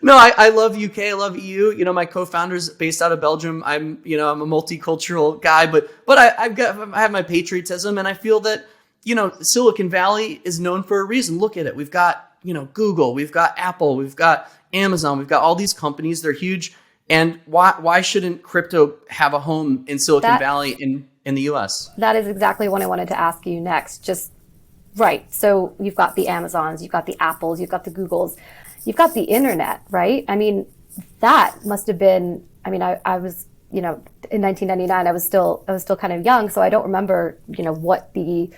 No, I love UK. I love EU. My co-founder's based out of Belgium. I'm a multicultural guy, but I have my patriotism, and I feel that, Silicon Valley is known for a reason. Look at it. We've got, Google, we've got Apple, we've got Amazon, we've got all these companies. They're huge. And why shouldn't crypto have a home in Silicon Valley in the US? That is exactly what I wanted to ask you next. Right. So you've got the Amazons, you've got the Apples, you've got the Googles, you've got the internet, right? I mean, that must have been, I was, in 1999, I was still kind of young. So I don't remember, what the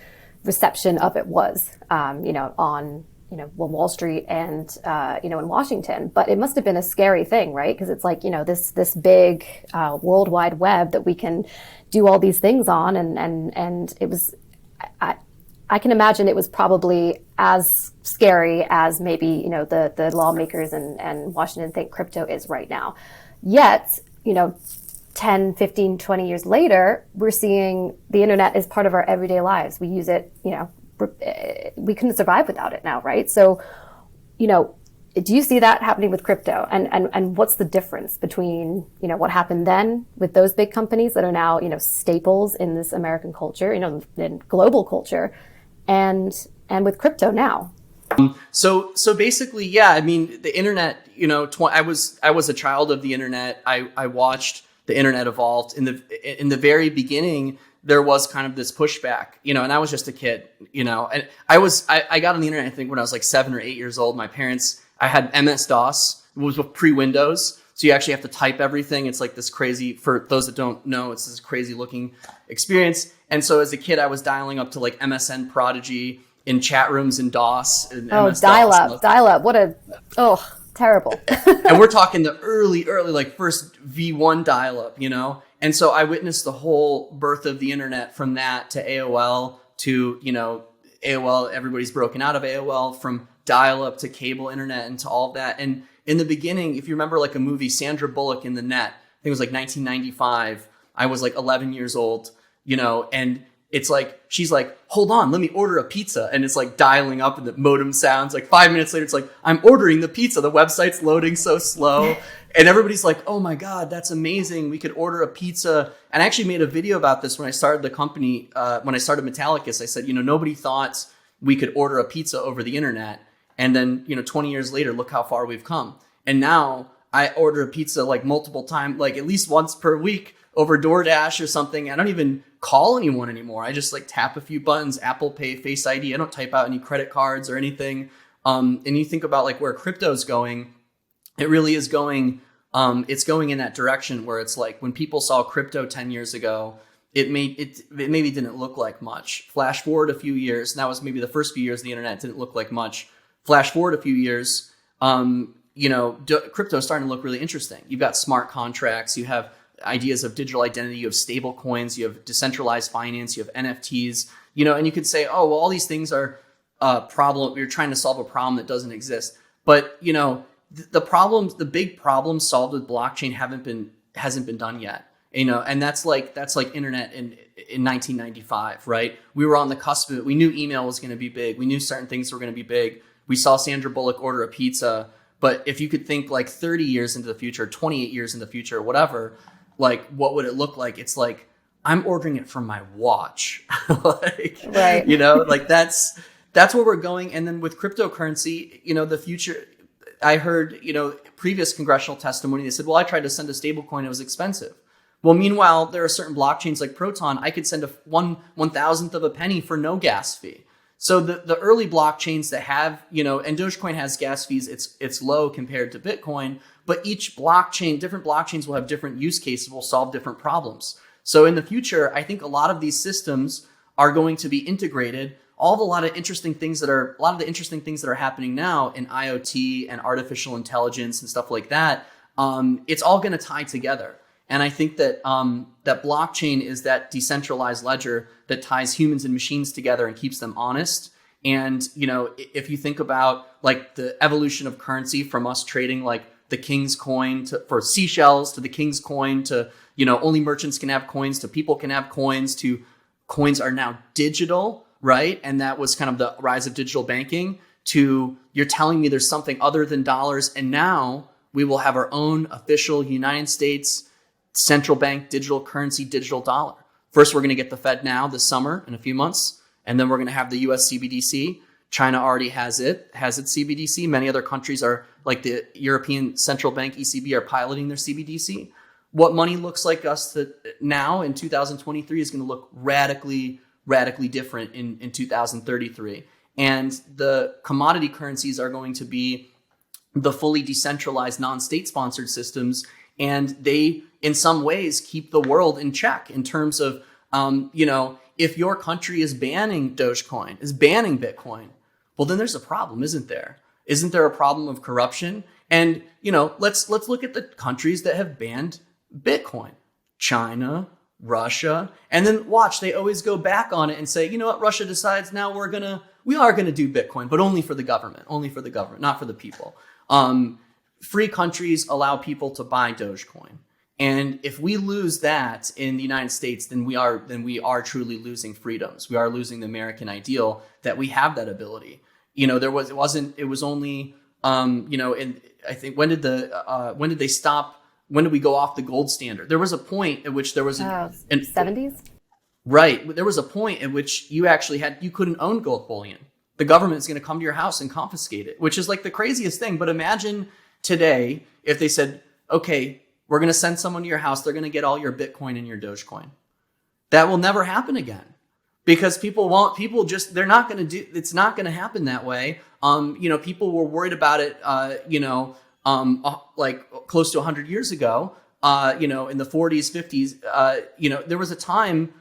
reception of it was, on, Wall Street and, in Washington, but it must have been a scary thing, right? Because it's like, this big World Wide Web that we can do all these things on. And it was, I can imagine it was probably as scary as maybe, the lawmakers and Washington think crypto is right now. Yet, 10, 15, 20 years later, we're seeing the internet is part of our everyday lives. We use it, we couldn't survive without it now, right? So, do you see that happening with crypto? And what's the difference between, what happened then with those big companies that are now, staples in this American culture, in global culture, and with crypto now? So basically, yeah, I mean, the internet, I was a child of the internet. I watched the internet evolve. In the very beginning, there was kind of this pushback, and I was just a kid, and I got on the internet, I think when I was like 7 or 8 years old. I had MS-DOS. It was pre-Windows. So you actually have to type everything. It's like this crazy, for those that don't know, it's this crazy looking experience. And so as a kid, I was dialing up to like MSN Prodigy in chat rooms in DOS. And MS-DOS. Dial-up. Terrible. And we're talking the early, like first V1 dial-up, And so I witnessed the whole birth of the internet, from that to AOL to, AOL, everybody's broken out of AOL, from dial-up to cable internet and to all of that. And in the beginning, if you remember like a movie, Sandra Bullock in The Net, I think it was like 1995. I was like 11 years old, and it's like, she's like, hold on, let me order a pizza. And it's like dialing up and the modem sounds. Like 5 minutes later, it's like, I'm ordering the pizza. The website's loading so slow. And everybody's like, oh my God, that's amazing. We could order a pizza. And I actually made a video about this when I started the company, when I started Metallicus. I said, nobody thought we could order a pizza over the internet. And then, 20 years later, look how far we've come. And now I order a pizza like multiple times, like at least once per week over DoorDash or something. I don't even call anyone anymore. I just like tap a few buttons, Apple Pay, Face ID. I don't type out any credit cards or anything. And you think about like where crypto's going, it really is going, it's going in that direction where it's like when people saw crypto 10 years ago, it maybe didn't look like much. Flash forward a few years, and that was maybe the first few years of the internet, didn't look like much. Flash forward a few years, crypto is starting to look really interesting. You've got smart contracts, you have ideas of digital identity, you have stable coins, you have decentralized finance, you have NFTs, and you could say, oh, well, all these things are a problem. You're trying to solve a problem that doesn't exist. But, the big problems solved with blockchain hasn't been done yet, and that's like internet in 1995, right? We were on the cusp of it. We knew email was going to be big. We knew certain things were going to be big. We saw Sandra Bullock order a pizza. But if you could think like 30 years into the future, 28 years in the future, whatever, like what would it look like? It's like, I'm ordering it from my watch. Right. Like that's where we're going. And then with cryptocurrency, the future, I heard, previous congressional testimony, they said, well, I tried to send a stable coin. It was expensive. Well, meanwhile, there are certain blockchains like Proton. I could send a 1/1000th of a penny for no gas fee. So the early blockchains that have, and Dogecoin has gas fees, it's low compared to Bitcoin, but each blockchain, different blockchains will have different use cases, will solve different problems. So in the future, I think a lot of these systems are going to be integrated. A lot of the interesting things that are happening now in IoT and artificial intelligence and stuff like that, it's all going to tie together. And I think that that blockchain is that decentralized ledger that ties humans and machines together and keeps them honest. And, if you think about like the evolution of currency from us trading like the king's coin for seashells to the king's coin to, only merchants can have coins to people can have coins to coins are now digital, right? And that was kind of the rise of digital banking to you're telling me there's something other than dollars. And now we will have our own official United States central bank digital currency, digital dollar. First, we're going to get the Fed now this summer in a few months, and then we're going to have the US CBDC. China already has its CBDC. Many other countries are like the European Central Bank, ECB, are piloting their CBDC. What money looks like us now in 2023 is going to look radically different in 2033. And the commodity currencies are going to be the fully decentralized, non-state sponsored systems. And they, in some ways, keep the world in check in terms of, if your country is banning Dogecoin, is banning Bitcoin, well, then there's a problem, isn't there? Isn't there a problem of corruption? And, let's look at the countries that have banned Bitcoin, China, Russia, and then watch, they always go back on it and say, you know what, Russia decides now we are going to do Bitcoin, but only for the government, not for the people. Free countries allow people to buy Dogecoin. And if we lose that in the United States, then we are truly losing freedoms. We are losing the American ideal that we have that ability. And I think when did we go off the gold standard? There was a point at which there was 70s. Right. There was a point at which you couldn't own gold bullion. the government is going to come to your house and confiscate it, which is like the craziest thing. But imagine today if they said, okay, we're going to send someone to your house. They're going to get all your Bitcoin and your Dogecoin. That will never happen again because they're not going to it's not going to happen that way. People were worried about it, like close to 100 years ago, in the 40s, 50s, there was a time,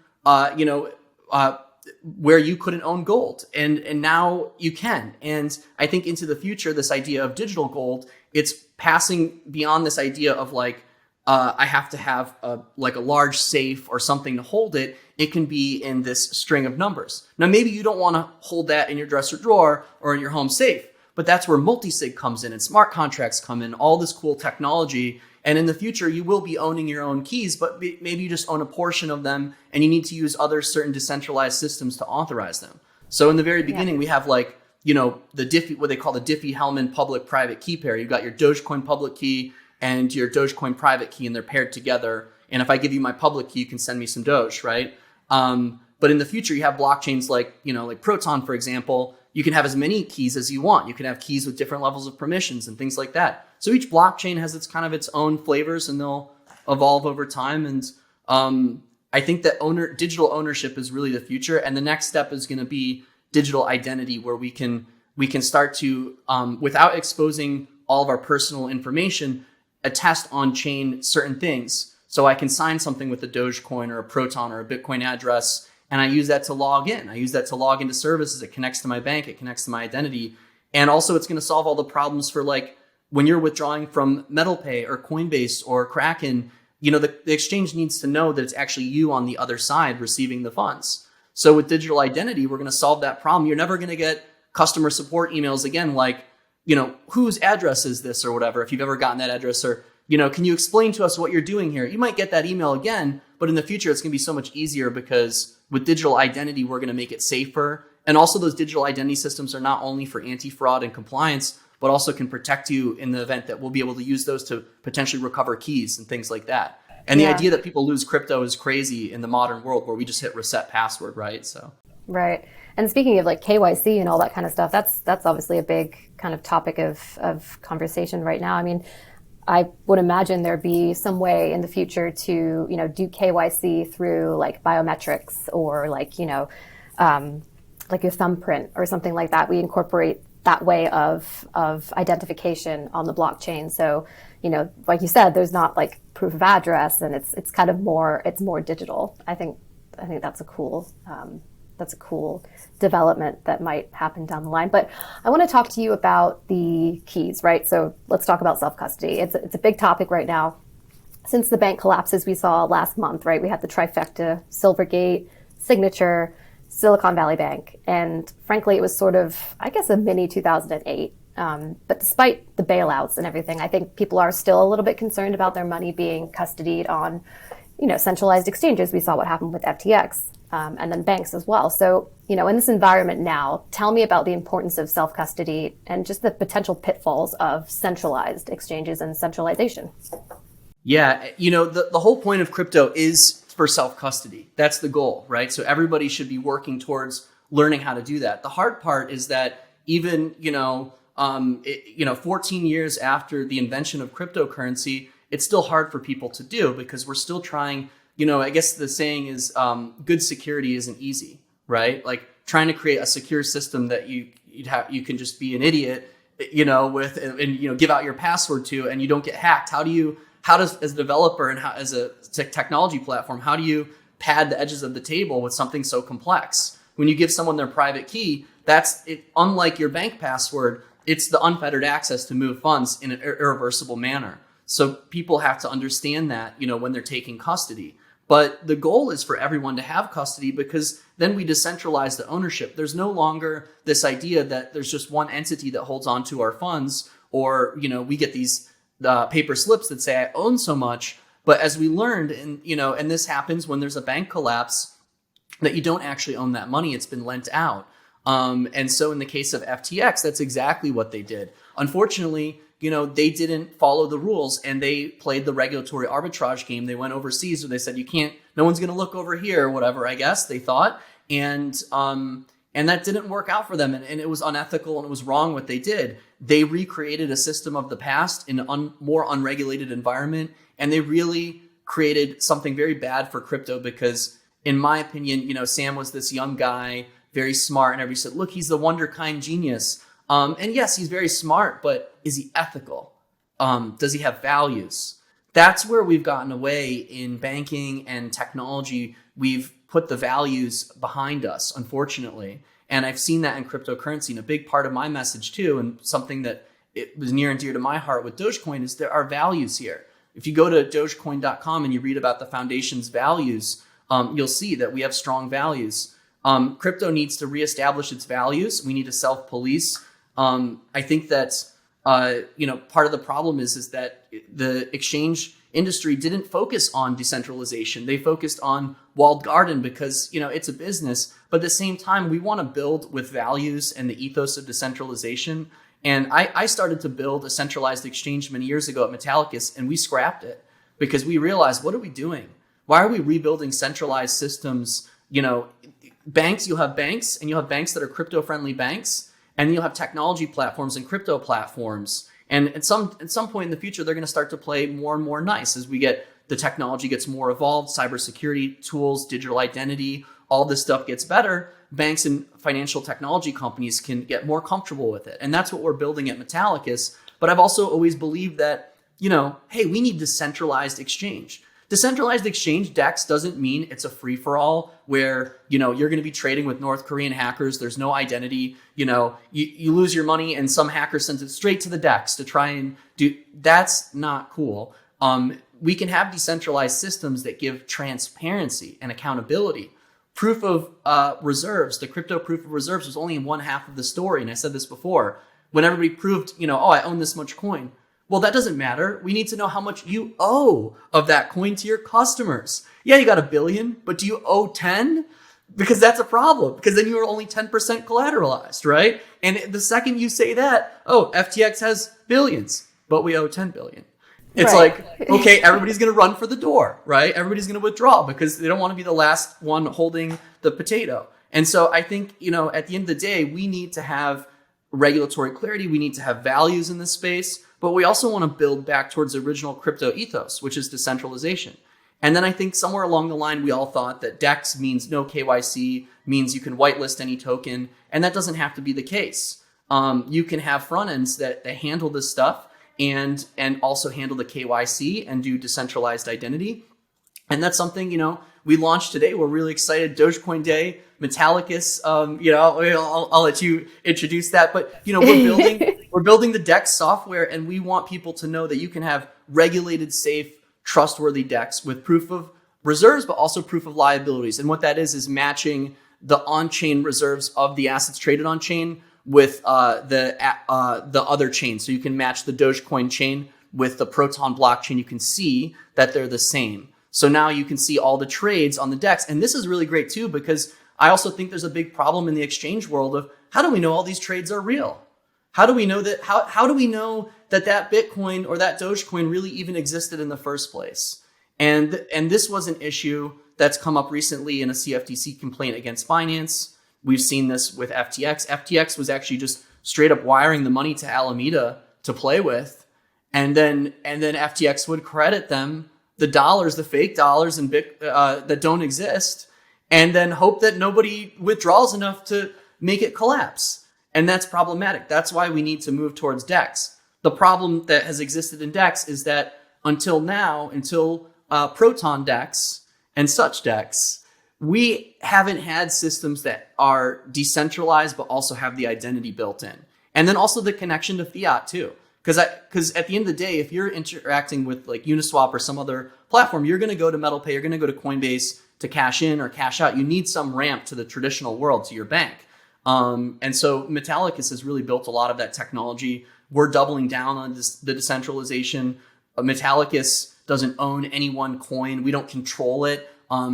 where you couldn't own gold and now you can. And I think into the future, this idea of digital gold, it's passing beyond this idea of like, I have to have a large safe or something to hold it. It can be in this string of numbers. Now, maybe you don't want to hold that in your dresser drawer or in your home safe, but that's where multi-sig comes in and smart contracts come in, all this cool technology. And in the future, you will be owning your own keys, but maybe you just own a portion of them and you need to use other certain decentralized systems to authorize them. So in the very beginning, we have the Diffie, what they call the Diffie-Hellman public-private key pair. You've got your Dogecoin public key and your Dogecoin private key, and they're paired together. And if I give you my public key, you can send me some Doge, right? But in the future, you have blockchains like Proton, for example. You can have as many keys as you want. You can have keys with different levels of permissions and things like that. So each blockchain has its own flavors, and they'll evolve over time. And I think that digital ownership is really the future. And the next step is going to be digital identity, where we can start to, without exposing all of our personal information, attest on chain certain things. So I can sign something with a Dogecoin or a Proton or a Bitcoin address, and I use that to log in. I use that to log into services. It connects to my bank. It connects to my identity. And also it's going to solve all the problems for when you're withdrawing from MetalPay or Coinbase or Kraken, the exchange needs to know that it's actually you on the other side receiving the funds. So with digital identity, we're going to solve that problem. You're never going to get customer support emails again, whose address is this or whatever, if you've ever gotten that address, or, can you explain to us what you're doing here? You might get that email again, but in the future, it's going to be so much easier because with digital identity, we're going to make it safer. And also those digital identity systems are not only for anti-fraud and compliance, but also can protect you in the event that we'll be able to use those to potentially recover keys and things like that. And the idea that people lose crypto is crazy in the modern world where we just hit reset password, right? So. Right. And speaking of KYC and all that kind of stuff, that's obviously a big kind of topic of conversation right now. I mean, I would imagine there'd be some way in the future to, do KYC through biometrics or your thumbprint or something like that. We incorporate that way of identification on the blockchain. So, like you said, there's not proof of address, and it's kind of more digital. I think that's a cool development that might happen down the line. But I want to talk to you about the keys, right? So let's talk about self-custody. It's a big topic right now. Since the bank collapses we saw last month, right? We had the trifecta: Silvergate, Signature, Silicon Valley Bank. And frankly, it was sort of, I guess, a mini 2008. But despite the bailouts and everything, I think people are still a little bit concerned about their money being custodied on, centralized exchanges. We saw what happened with FTX. And then banks as well. So, in this environment now, tell me about the importance of self-custody and just the potential pitfalls of centralized exchanges and centralization. Yeah, the whole point of crypto is for self-custody. That's the goal, right? So everybody should be working towards learning how to do that. The hard part is that even, 14 years after the invention of cryptocurrency, it's still hard for people to do because we're still trying. I guess the saying is good security isn't easy, right? Trying to create a secure system that you can just be an idiot, with and give out your password to, and you don't get hacked. How does as a developer and as a technology platform, how do you pad the edges of the table with something so complex? When you give someone their private key, that's it. Unlike your bank password, it's the unfettered access to move funds in an irreversible manner. So people have to understand that, when they're taking custody. But the goal is for everyone to have custody because then we decentralize the ownership. There's no longer this idea that there's just one entity that holds on to our funds, or, we get these paper slips that say I own so much. But as we learned, and this happens when there's a bank collapse, that you don't actually own that money. It's been lent out. And so in the case of FTX, that's exactly what they did. Unfortunately, they didn't follow the rules and they played the regulatory arbitrage game. They went overseas where they said, no one's going to look over here or whatever, I guess they thought. And And that didn't work out for them. And it was unethical and it was wrong what they did. They recreated a system of the past in a more unregulated environment. And they really created something very bad for crypto because, in my opinion, Sam was this young guy, very smart. And everybody said, look, he's the wonderkind genius. And yes, he's very smart, but is he ethical? Does he have values? That's where we've gotten away in banking and technology. We've put the values behind us, unfortunately. And I've seen that in cryptocurrency. And a big part of my message too, and something that it was near and dear to my heart with Dogecoin, is there are values here. If you go to dogecoin.com and you read about the foundation's values, you'll see that we have strong values. Crypto needs to reestablish its values. We need to self-police. I think that part of the problem is that the exchange industry didn't focus on decentralization. They focused on walled garden because, it's a business. But at the same time, we want to build with values and the ethos of decentralization. And I started to build a centralized exchange many years ago at Metallicus, and we scrapped it because we realized, what are we doing? Why are we rebuilding centralized systems? Banks, you'll have banks, and you'll have banks that are crypto-friendly banks, and you'll have technology platforms and crypto platforms. And at some point in the future, they're going to start to play more and more nice as the technology gets more evolved, cybersecurity tools, digital identity, all this stuff gets better. Banks and financial technology companies can get more comfortable with it. And that's what we're building at Metallicus. But I've also always believed that, hey, we need decentralized exchange. Decentralized exchange, DEX, doesn't mean it's a free-for-all where, you're going to be trading with North Korean hackers. There's no identity. You lose your money and some hacker sends it straight to the DEX to try and do. That's not cool. We can have decentralized systems that give transparency and accountability. Proof of reserves, the crypto proof of reserves was only in one half of the story. And I said this before, when everybody proved, I own this much coin. Well, that doesn't matter. We need to know how much you owe of that coin to your customers. Yeah, you got $1 billion, but do you owe 10? Because that's a problem, because then you are only 10% collateralized, right? And the second you say that, FTX has billions, but we owe 10 billion. It's right. Like, okay, everybody's going to run for the door, right? Everybody's going to withdraw because they don't want to be the last one holding the potato. And so I think, at the end of the day, we need to have regulatory clarity. We need to have values in this space. But we also want to build back towards the original crypto ethos, which is decentralization. And then I think somewhere along the line, we all thought that DEX means no KYC, means you can whitelist any token. And that doesn't have to be the case. You can have front ends that handle this stuff and also handle the KYC and do decentralized identity. And that's something, we launched today. We're really excited. Dogecoin Day, Metallicus. I'll let you introduce that. But we're building the DEX software, and we want people to know that you can have regulated, safe, trustworthy DEX with proof of reserves, but also proof of liabilities. And what that is matching the on-chain reserves of the assets traded on chain with the other chain. So you can match the Dogecoin chain with the Proton blockchain. You can see that they're the same. So now you can see all the trades on the DEX. And this is really great too, because I also think there's a big problem in the exchange world of how do we know all these trades are real? How do we know that? How do we know that Bitcoin or that Dogecoin really even existed in the first place? And this was an issue that's come up recently in a CFTC complaint against Binance. We've seen this with FTX. FTX was actually just straight up wiring the money to Alameda to play with, and then FTX would credit them the dollars, the fake dollars and that don't exist, and then hope that nobody withdraws enough to make it collapse. And that's problematic. That's why we need to move towards DEX. The problem that has existed in DEX is that until Proton DEX and Such DEX, we haven't had systems that are decentralized but also have the identity built in. And then also the connection to fiat too. Because at the end of the day, if you're interacting with like Uniswap or some other platform, you're going to go to MetalPay, you're going to go to Coinbase to cash in or cash out. You need some ramp to the traditional world, to your bank. And so Metallicus has really built a lot of that technology. We're doubling down on the decentralization. Metallicus doesn't own any one coin. We don't control it.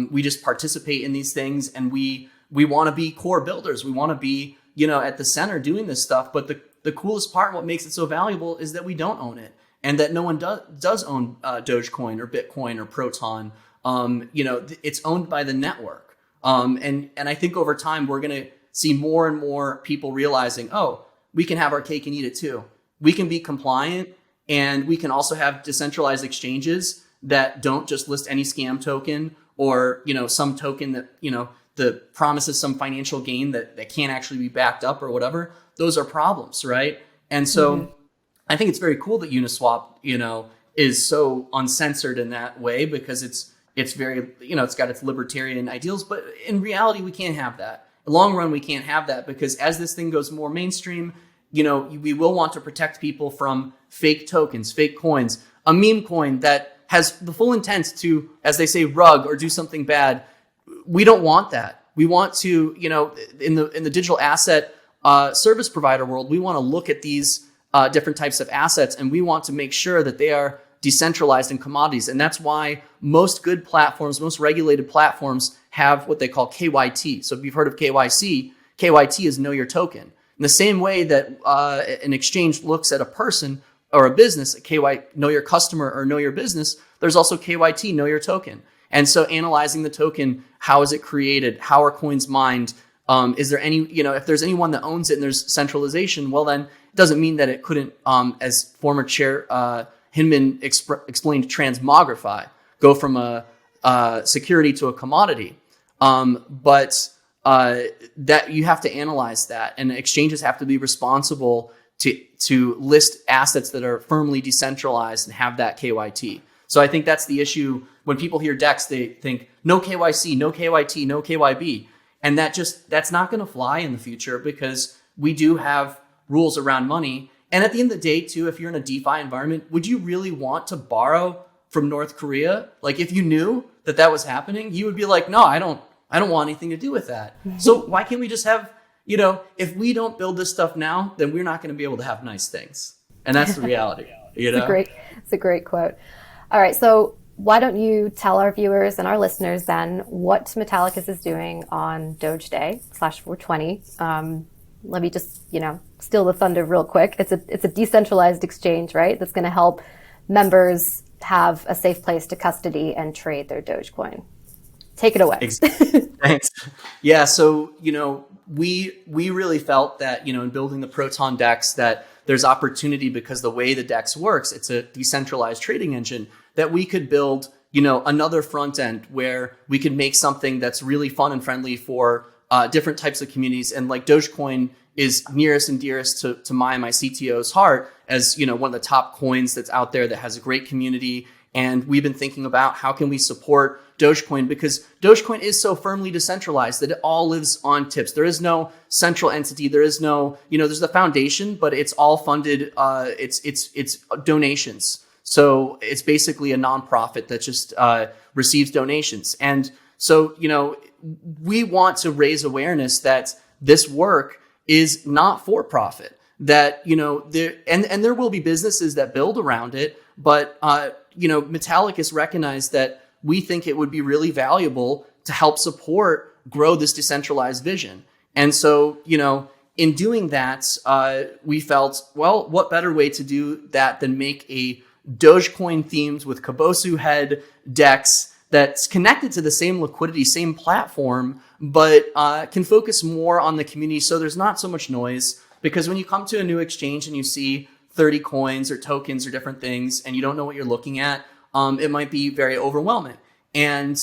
We just participate in these things, and we want to be core builders. We want to be, at the center doing this stuff. But the coolest part, what makes it so valuable, is that we don't own it, and that no one does own Dogecoin or Bitcoin or Proton. It's owned by the network. And I think over time we're going to see more and more people realizing, oh, we can have our cake and eat it too. We can be compliant, and we can also have decentralized exchanges that don't just list any scam token or, some token that, that promises some financial gain that can't actually be backed up or whatever. Those are problems, right? And so I think it's very cool that Uniswap, is so uncensored in that way, because it's very, it's got its libertarian ideals, but in reality, we can't have that. In the long run, we can't have that, because as this thing goes more mainstream, we will want to protect people from fake tokens, fake coins, a meme coin that has the full intent to, as they say, rug or do something bad. We don't want that. We want to, in the digital asset service provider world, we want to look at these different types of assets, and we want to make sure that they are decentralized in commodities. And that's why most good platforms, most regulated platforms have what they call KYT. So if you've heard of KYC, KYT is know your token. In the same way that an exchange looks at a person or a business, know your customer or know your business, there's also KYT, know your token. And so analyzing the token, how is it created? How are coins mined? Is there any, if there's anyone that owns it and there's centralization, well, then it doesn't mean that it couldn't, as former chair Hinman explained, transmogrify, go from a security to a commodity. But that you have to analyze that, and exchanges have to be responsible to list assets that are firmly decentralized and have that KYT. So I think that's the issue. When people hear DEX, they think no KYC, no KYT, no KYB. And that's not going to fly in the future, because we do have rules around money. And at the end of the day, too, if you're in a DeFi environment, would you really want to borrow from North Korea? Like, if you knew that was happening, you would be like, no, I don't want anything to do with that. So why can't we just have, if we don't build this stuff now, then we're not going to be able to have nice things. And that's the reality. It's a great quote. All right. So why don't you tell our viewers and our listeners then what Metallicus is doing on Doge Day /420? Let me just, steal the thunder real quick. It's a decentralized exchange, right? That's going to help members have a safe place to custody and trade their Dogecoin. Take it away. Thanks. Yeah. So, we really felt that, in building the Proton DEX, that there's opportunity, because the way the DEX works, it's a decentralized trading engine, that we could build, another front end where we could make something that's really fun and friendly for different types of communities. And like Dogecoin is nearest and dearest to my CTO's heart as, one of the top coins that's out there that has a great community. And we've been thinking about how can we support Dogecoin, because Dogecoin is so firmly decentralized that it all lives on tips. There is no central entity. There is no, there's the foundation, but it's all funded. It's donations. So it's basically a nonprofit that just receives donations. And so, we want to raise awareness that this work is not for profit, that, there will be businesses that build around it, but, Metallicus recognized that we think it would be really valuable to help grow this decentralized vision. And so, in doing that, we felt, well, what better way to do that than make a Dogecoin themed with Kabosu head DEX that's connected to the same liquidity, same platform, but can focus more on the community. So there's not so much noise, because when you come to a new exchange and you see 30 coins or tokens or different things, and you don't know what you're looking at, it might be very overwhelming. And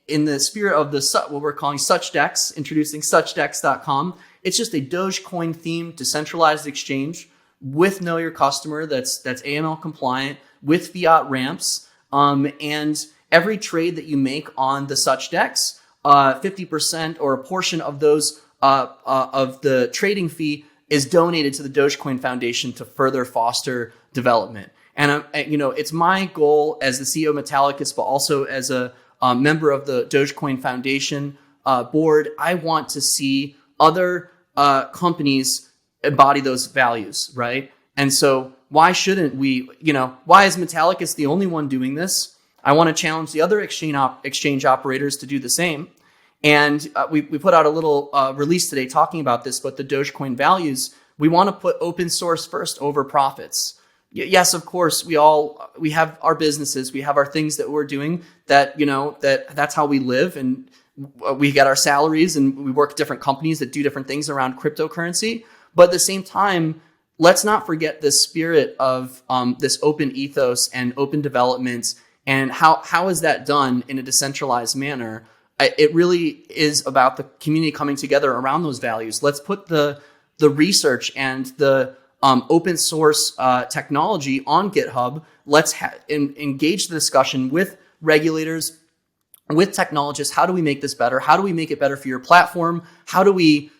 in the spirit of what we're calling Such DEX, introducing suchdex.com, it's just a Dogecoin themed decentralized exchange with Know Your Customer that's AML compliant, with fiat ramps, and every trade that you make on the Such DEX, 50% or a portion of those of the trading fee is donated to the Dogecoin Foundation to further foster development. And it's my goal as the CEO of Metallicus, but also as a member of the Dogecoin Foundation board. I want to see other companies embody those values, right? And so why shouldn't we? Why is Metallicus the only one doing this? I want to challenge the other exchange operators to do the same. And we put out a little release today talking about this, but the Dogecoin values, we want to put open source first over profits. Yes, of course, we have our businesses, we have our things that we're doing that, that's how we live. And we get our salaries and we work at different companies that do different things around cryptocurrency. But at the same time, let's not forget the spirit of this open ethos and open development, and how is that done in a decentralized manner. It really is about the community coming together around those values. Let's put the research and the open source technology on GitHub. Let's engage the discussion with regulators, with technologists. How do we make this better? How do we make it better for your platform? How do we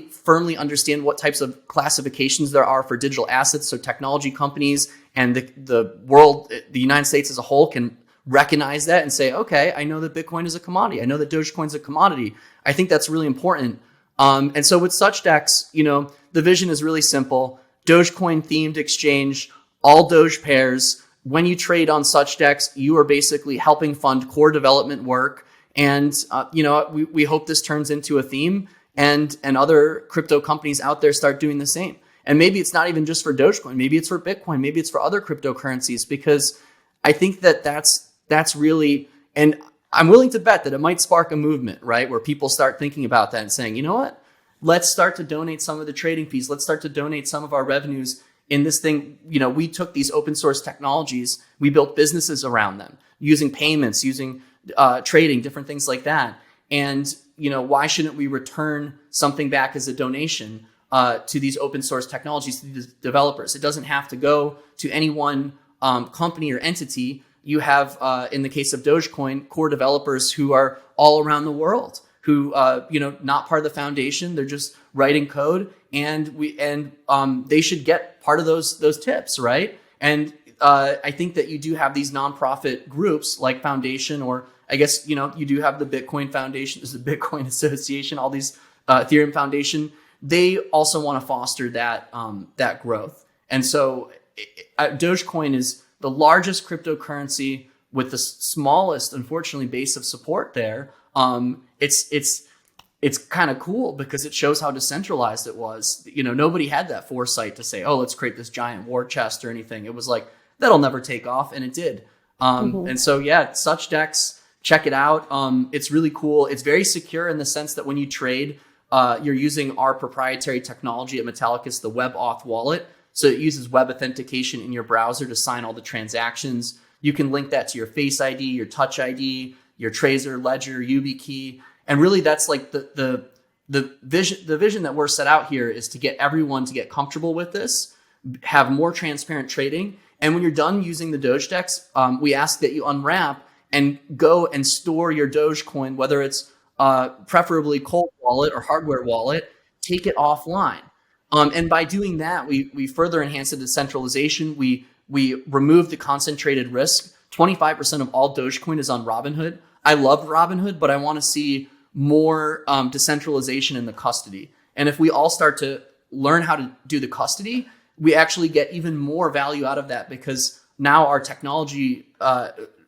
firmly understand what types of classifications there are for digital assets, so technology companies and the world, the United States as a whole, can recognize that and say, okay, I know that Bitcoin is a commodity. I know that Dogecoin is a commodity. I think that's really important. And so with Such DEX, the vision is really simple. Dogecoin themed exchange, all Doge pairs. When you trade on Such DEX, you are basically helping fund core development work. And, we hope this turns into a theme, and other crypto companies out there start doing the same. And maybe it's not even just for Dogecoin. Maybe it's for Bitcoin. Maybe it's for other cryptocurrencies, because I think that that's really, and I'm willing to bet that it might spark a movement, right? Where people start thinking about that and saying, you know what? Let's start to donate some of the trading fees. Let's start to donate some of our revenues in this thing. We took these open source technologies, we built businesses around them, using payments, using trading, different things like that. And, why shouldn't we return something back as a donation to these open source technologies, to these developers? It doesn't have to go to any one company or entity. You have, in the case of Dogecoin, core developers who are all around the world, who, not part of the foundation. They're just writing code, and they should get part of those tips, right? And I think that you do have these nonprofit groups like Foundation, or I guess, you do have the Bitcoin Foundation, there's the Bitcoin Association, all these Ethereum Foundation. They also want to foster that growth. And so Dogecoin is the largest cryptocurrency with the smallest, unfortunately, base of support there. It's kind of cool because it shows how decentralized it was. Nobody had that foresight to say, oh, let's create this giant war chest or anything. It was like, that'll never take off, and it did. And so, yeah, Such DEX, check it out. It's really cool. It's very secure in the sense that when you trade, you're using our proprietary technology at Metallicus, the Web Auth wallet. So it uses web authentication in your browser to sign all the transactions. You can link that to your Face ID, your Touch ID, your Trezor, Ledger, YubiKey. And really, that's like the vision that we're set out here is to get everyone to get comfortable with this, have more transparent trading. And when you're done using the Doge DEX, we ask that you unwrap and go and store your Dogecoin, whether it's preferably cold wallet or hardware wallet, take it offline. And by doing that, we further enhance the decentralization. We remove the concentrated risk. 25% of all Dogecoin is on Robinhood. I love Robinhood, but I want to see more decentralization in the custody. And if we all start to learn how to do the custody, we actually get even more value out of that, because now our technology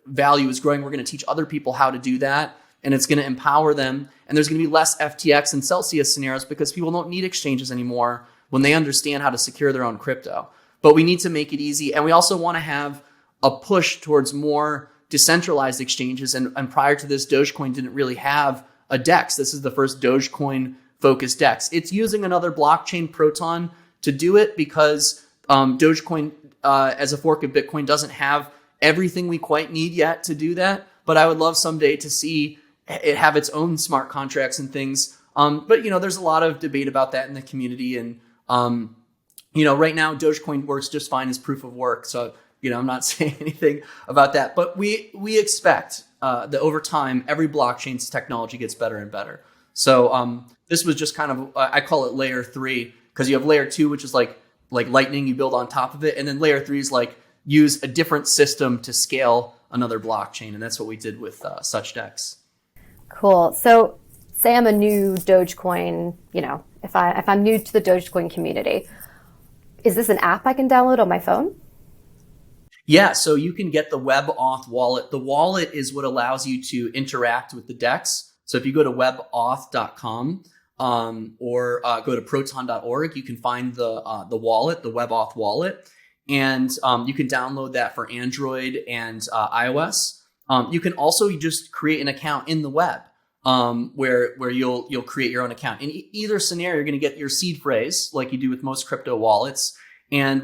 value is growing. We're going to teach other people how to do that, and it's going to empower them. And there's going to be less FTX and Celsius scenarios because people don't need exchanges anymore when they understand how to secure their own crypto. But we need to make it easy. And we also want to have a push towards more decentralized exchanges. And prior to this, Dogecoin didn't really have a DEX. This is the first Dogecoin-focused DEX. It's using another blockchain, Proton, to do it because Dogecoin, as a fork of Bitcoin, doesn't have everything we quite need yet to do that. But I would love someday to see it have its own smart contracts and things. But, there's a lot of debate about that in the community. And, right now, Dogecoin works just fine as proof of work. So, I'm not saying anything about that. But we expect that over time, every blockchain's technology gets better and better. So this was just kind of, I call it layer 3, because you have layer 2, which is like Lightning, you build on top of it. And then layer 3 is like use a different system to scale another blockchain. And that's what we did with Such DEX. Cool. So say I'm a new Dogecoin, if I'm new to the Dogecoin community, is this an app I can download on my phone? Yeah, so you can get the Web Auth wallet. The wallet is what allows you to interact with the DEX. So if you go to webauth.com or go to proton.org, you can find the wallet, the Web Auth wallet, and you can download that for Android and iOS. You can also just create an account in the web. where you'll create your own account. In either scenario, you're going to get your seed phrase like you do with most crypto wallets. And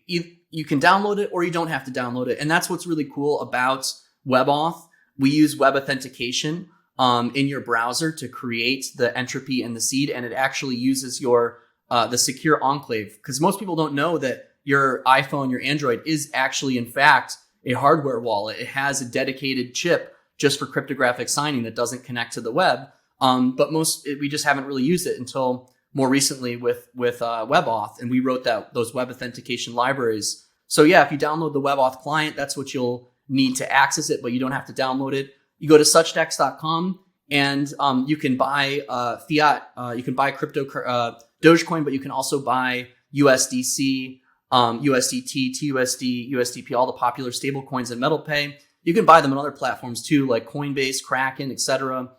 you can download it or you don't have to download it. And that's what's really cool about WebAuth. We use web authentication in your browser to create the entropy and the seed, and it actually uses your the secure enclave, because most people don't know that your iPhone, your Android is actually in fact a hardware wallet. It has a dedicated chip just for cryptographic signing that doesn't connect to the web. But we just haven't really used it until more recently with WebAuth, and we wrote those web authentication libraries. So yeah, if you download the WebAuth client, that's what you'll need to access it, but you don't have to download it. You go to suchdex.com and you can buy fiat, you can buy crypto Dogecoin, but you can also buy USDC, USDT, TUSD, USDP, all the popular stable coins and MetalPay. You can buy them on other platforms too, like Coinbase, Kraken, etc.,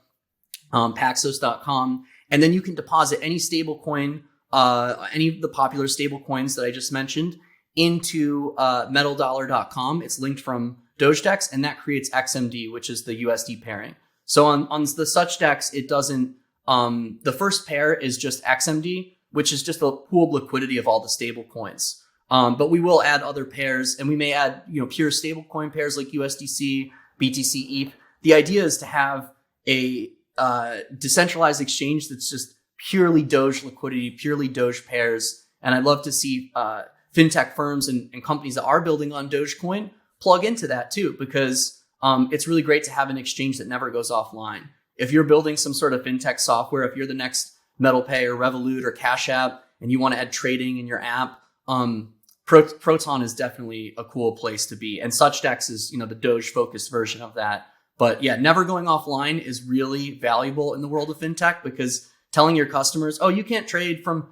Paxos.com. And then you can deposit any stable coin, any of the popular stable coins that I just mentioned, into metaldollar.com. It's linked from Doge DEX, and that creates XMD, which is the USD pairing. So on the Such DEX, it doesn't, the first pair is just XMD, which is just the pooled liquidity of all the stable coins. But we will add other pairs, and we may add, pure stablecoin pairs like USDC, BTC, ETH. The idea is to have a decentralized exchange that's just purely Doge liquidity, purely Doge pairs. And I'd love to see fintech firms and companies that are building on Dogecoin plug into that too, because it's really great to have an exchange that never goes offline. If you're building some sort of fintech software, if you're the next MetalPay or Revolut or Cash App, and you want to add trading in your app, Proton is definitely a cool place to be. And Such DEX is, the Doge focused version of that. But yeah, never going offline is really valuable in the world of fintech, because telling your customers, oh, you can't trade from,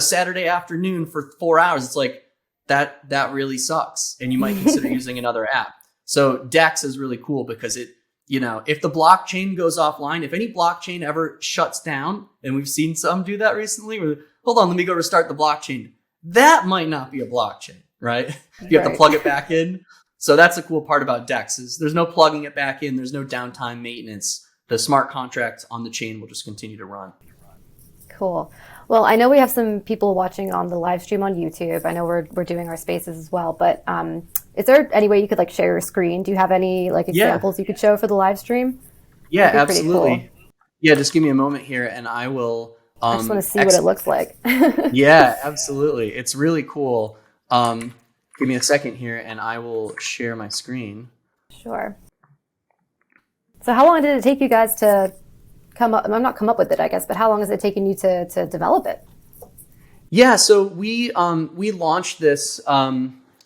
Saturday afternoon for 4 hours. It's like that really sucks. And you might consider using another app. So DEX is really cool because it, if the blockchain goes offline, if any blockchain ever shuts down, and we've seen some do that recently, where, hold on, let me go restart the blockchain. That might not be a blockchain, right? You have to plug it back in. So that's the cool part about DEX is there's no plugging it back in. There's no downtime maintenance. The smart contract on the chain will just continue to run. Cool. Well, I know we have some people watching on the live stream on YouTube. I know we're doing our spaces as well, but is there any way you could share your screen? Do you have any examples you could show for the live stream? Yeah, absolutely. Cool. Yeah, just give me a moment here and I will. I just want to see what it looks like. Yeah, absolutely. It's really cool. Give me a second here and I will share my screen. Sure. So how long did it take you guys to come up with it, I guess, but how long has it taken you to develop it? Yeah, so we launched this,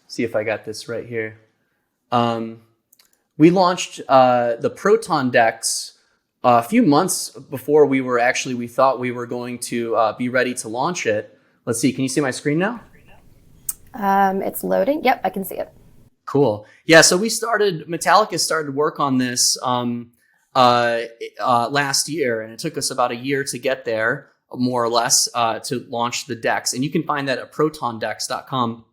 see if I got this right here. We launched the Proton DEX a few months before we thought we were going to be ready to launch it. Let's see, can you see my screen now? It's loading. Yep, I can see it. Cool. Yeah, so Metallicus started work on this last year, and it took us about a year to get there, more or less, to launch the DEX. And you can find that at protondex.com.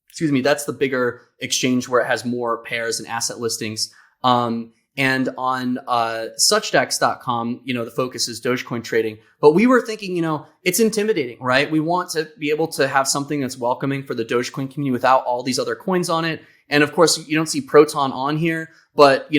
Excuse me, that's the bigger exchange where it has more pairs and asset listings. And on suchdex.com, the focus is Dogecoin trading. But we were thinking, it's intimidating, right? We want to be able to have something that's welcoming for the Dogecoin community without all these other coins on it. And of course, you don't see Proton on here, but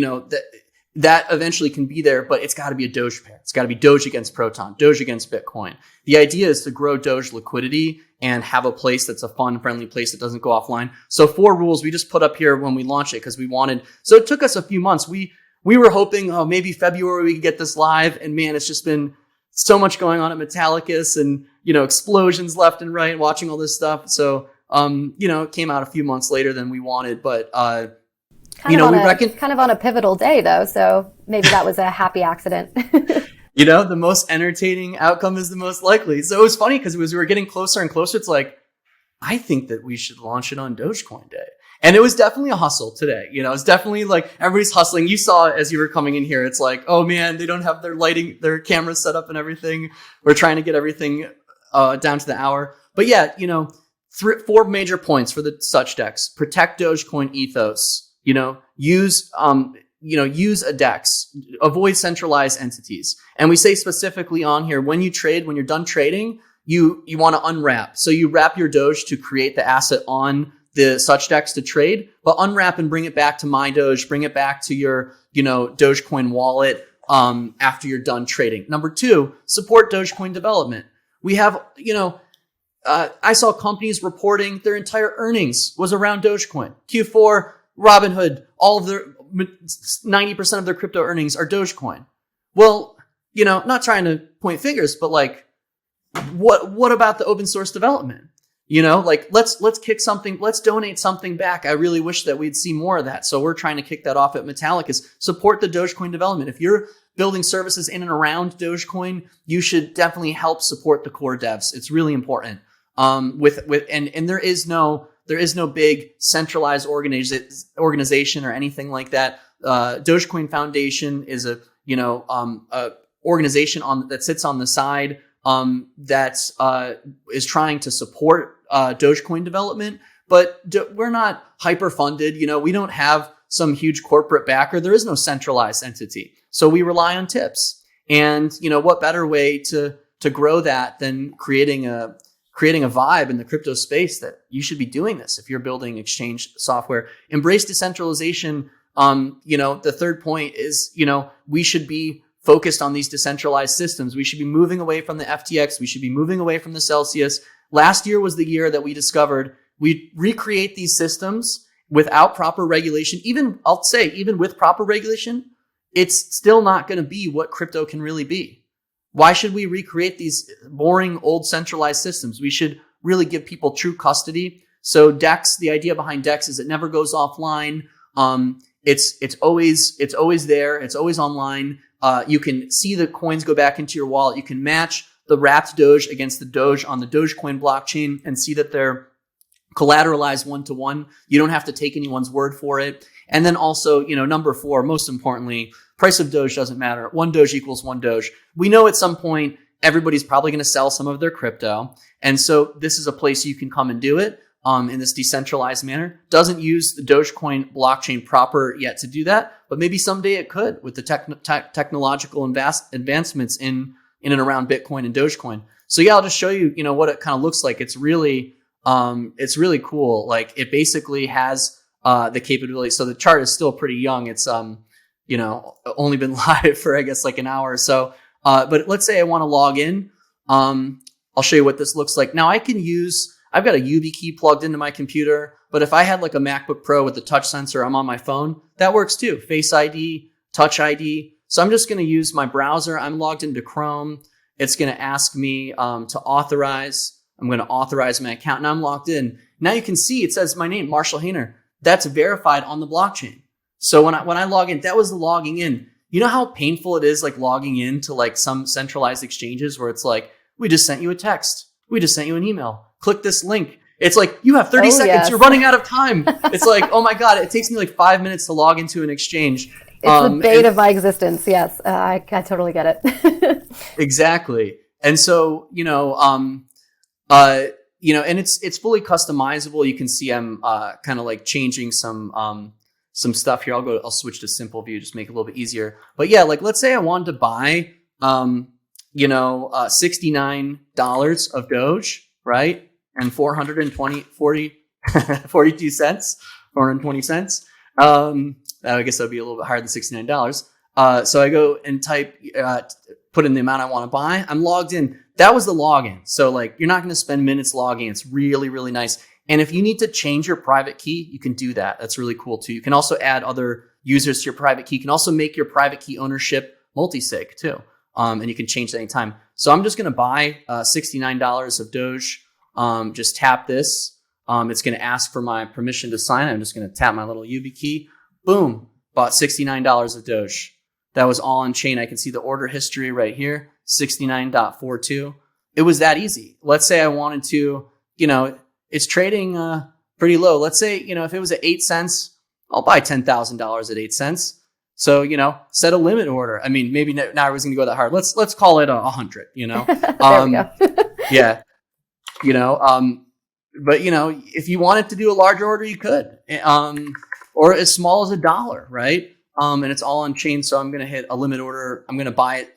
that eventually can be there, but it's got to be a Doge pair. It's got to be Doge against Proton, Doge against Bitcoin. The idea is to grow Doge liquidity and have a place that's a fun, friendly place that doesn't go offline. So 4 rules we just put up here when we launched it because we wanted. So it took us a few months. We were hoping, maybe February we could get this live, and man, it's just been so much going on at Metallicus and explosions left and right, watching all this stuff. So it came out a few months later than we wanted, but kind of on a pivotal day though, so maybe that was a happy accident. The most entertaining outcome is the most likely. So it was funny because we were getting closer and closer. It's like, I think that we should launch it on Dogecoin Day. And it was definitely a hustle today. It's definitely everybody's hustling. You saw it as you were coming in here. It's like, oh man, they don't have their lighting, their cameras set up and everything. We're trying to get everything down to the hour. But yeah, 4 major points for the Such DEX. Protect Dogecoin ethos. Use use a DEX, avoid centralized entities. And we say specifically on here, when you're done trading, you want to unwrap. So you wrap your Doge to create the asset on the Such DEX to trade, but unwrap and bring it back to my Doge, bring it back to your, Dogecoin wallet, after you're done trading. Number 2, support Dogecoin development. We have, I saw companies reporting their entire earnings was around Dogecoin. Q4, Robinhood, all of their 90% of their crypto earnings are Dogecoin. Well, not trying to point fingers, but like, what about the open source development? Let's kick something, let's donate something back. I really wish that we'd see more of that. So we're trying to kick that off at Metallicus. Support the Dogecoin development. If you're building services in and around Dogecoin, you should definitely help support the core devs. It's really important. And there is no big centralized organization or anything like that. Dogecoin Foundation is a organization that sits on the side that is trying to support Dogecoin development, but we're not hyper funded. We don't have some huge corporate backer. There is no centralized entity, so we rely on tips. And what better way to grow that than creating a vibe in the crypto space that you should be doing this if you're building exchange software. Embrace decentralization. The third point is, we should be focused on these decentralized systems. We should be moving away from the FTX. We should be moving away from the Celsius. Last year was the year that we discovered we recreate these systems without proper regulation. Even with proper regulation, it's still not going to be what crypto can really be. Why should we recreate these boring old centralized systems? We should really give people true custody. So DEX, the idea behind DEX is it never goes offline. It's always there. It's always online. You can see the coins go back into your wallet. You can match the wrapped Doge against the Doge on the Dogecoin blockchain and see that they're collateralized one-to-one. You don't have to take anyone's word for it. And then also, number 4, most importantly, price of Doge doesn't matter. 1 Doge equals 1 Doge. We know at some point, everybody's probably going to sell some of their crypto. And so this is a place you can come and do it in this decentralized manner. Doesn't use the Dogecoin blockchain proper yet to do that, but maybe someday it could with the technological advancements in and around Bitcoin and Dogecoin. So yeah, I'll just show you, what it kind of looks like. It's really cool. Like it basically has the capability. So the chart is still pretty young. It's only been live for I guess like an hour or so. But let's say I want to log in. I'll show you what this looks like. Now I've got a YubiKey plugged into my computer, but if I had like a MacBook Pro with a touch sensor, I'm on my phone, that works too. Face ID, Touch ID. So I'm just going to use my browser. I'm logged into Chrome. It's going to ask me to authorize. I'm going to authorize my account. Now I'm logged in. Now you can see it says my name, Marshall Hayner. That's verified on the blockchain. So when I log in, that was the logging in. You know how painful it is like logging in to like some centralized exchanges where it's like, we just sent you a text. We just sent you an email. Click this link. It's like, you have 30 seconds. Yes. You're running out of time. It's like, oh my God, it takes me like 5 minutes to log into an exchange. It's the bane of my existence. Yes, I totally get it. Exactly. And so, and it's fully customizable. You can see I'm kind of like changing some stuff here. I'll switch to simple view, just make it a little bit easier. But yeah, like let's say I wanted to buy, $69 of Doge, right? And 42 cents, 420 cents. I guess that'd be a little bit higher than $69. So I go and put in the amount I want to buy. I'm logged in. That was the login. So like, you're not going to spend minutes logging. It's really, really nice. And if you need to change your private key, you can do that. That's really cool too. You can also add other users to your private key. You can also make your private key ownership multi-sig too. And you can change that anytime. So I'm just going to buy $69 of Doge. Just tap this. It's going to ask for my permission to sign. I'm just going to tap my little YubiKey. Boom. Bought $69 of Doge. That was all on chain. I can see the order history right here. 69.42. It was that easy. Let's say I wanted to, it's trading pretty low. Let's say, if it was at 8 cents, I'll buy $10,000 at 8 cents. So, set a limit order. I mean, maybe now I was going to go that hard. Let's call it 100, There we go. Yeah. But if you wanted to do a larger order, you could, or as small as $1, right? and it's all on chain. So I'm going to hit a limit order. I'm going to buy it.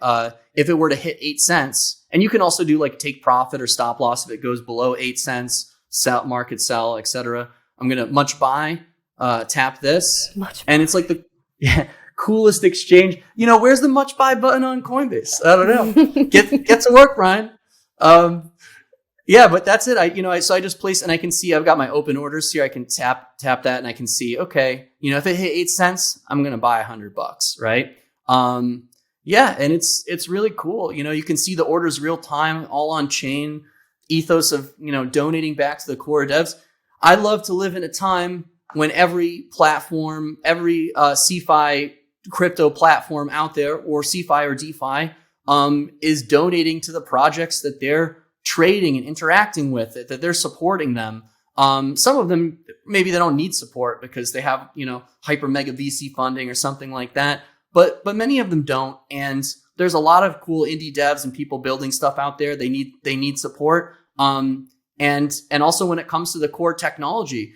If it were to hit 8 cents, and you can also do like take profit or stop loss if it goes below 8 cents, sell, market sell, etc. I'm going to much buy, tap this, and it's like the coolest exchange. Where's the much buy button on Coinbase? I don't know. Get to work, Brian. Yeah, but that's it. So I just place, and I can see I've got my open orders here. I can tap that, and I can see, okay, if it hit 8 cents, I'm gonna buy $100, right? Yeah, and it's really cool. You can see the orders real time, all on chain. Ethos of donating back to the core devs. I love to live in a time when every platform, every CeFi crypto platform out there, or CeFi or DeFi, is donating to the projects that they're trading and interacting with, that they're supporting them. Some of them, maybe they don't need support because they have, hyper mega VC funding or something like that. But many of them don't. And there's a lot of cool indie devs and people building stuff out there. They need support. And also when it comes to the core technology,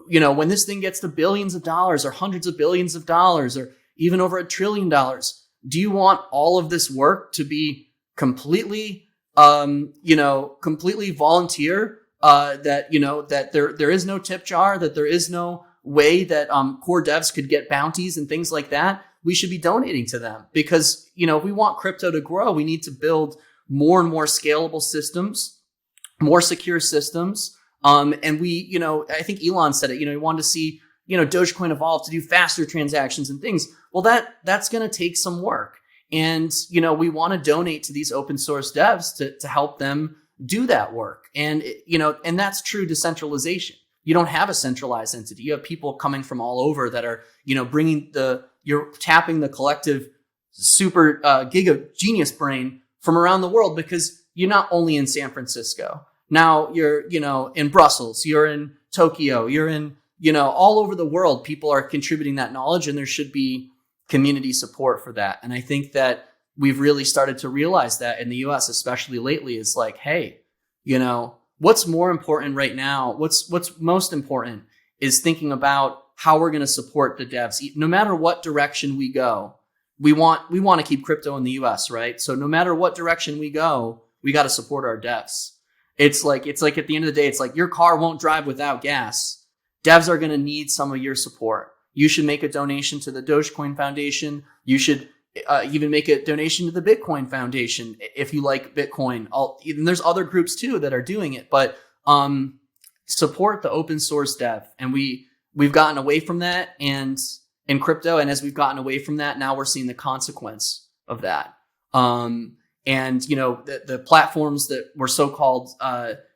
when this thing gets to billions of dollars or hundreds of billions of dollars or even over $1 trillion, do you want all of this work to be completely volunteer, that there is no tip jar, that there is no way that core devs could get bounties and things like that? We should be donating to them because, if we want crypto to grow, we need to build more and more scalable systems, more secure systems. And I think Elon said it, he wanted to see, Dogecoin evolve to do faster transactions and things. Well, that's going to take some work. And, we want to donate to these open source devs to help them do that work. And, and that's true decentralization. You don't have a centralized entity. You have people coming from all over that are, you're tapping the collective super giga genius brain from around the world because you're not only in San Francisco. Now you're, in Brussels, you're in Tokyo, you're in, all over the world. People are contributing that knowledge, and there should be community support for that. And I think that we've really started to realize that in the US, especially lately, is like, hey, what's more important right now? What's most important is thinking about how we're going to support the devs. No matter what direction we go, we want to keep crypto in the US, right? So no matter what direction we go, we got to support our devs. It's like at the end of the day, it's like your car won't drive without gas. Devs are going to need some of your support. You should make a donation to the Dogecoin Foundation. You should even make a donation to the Bitcoin Foundation if you like Bitcoin. And there's other groups too that are doing it, but support the open source dev. And we've gotten away from that and in crypto. And as we've gotten away from that, now we're seeing the consequence of that. And the platforms that were so-called,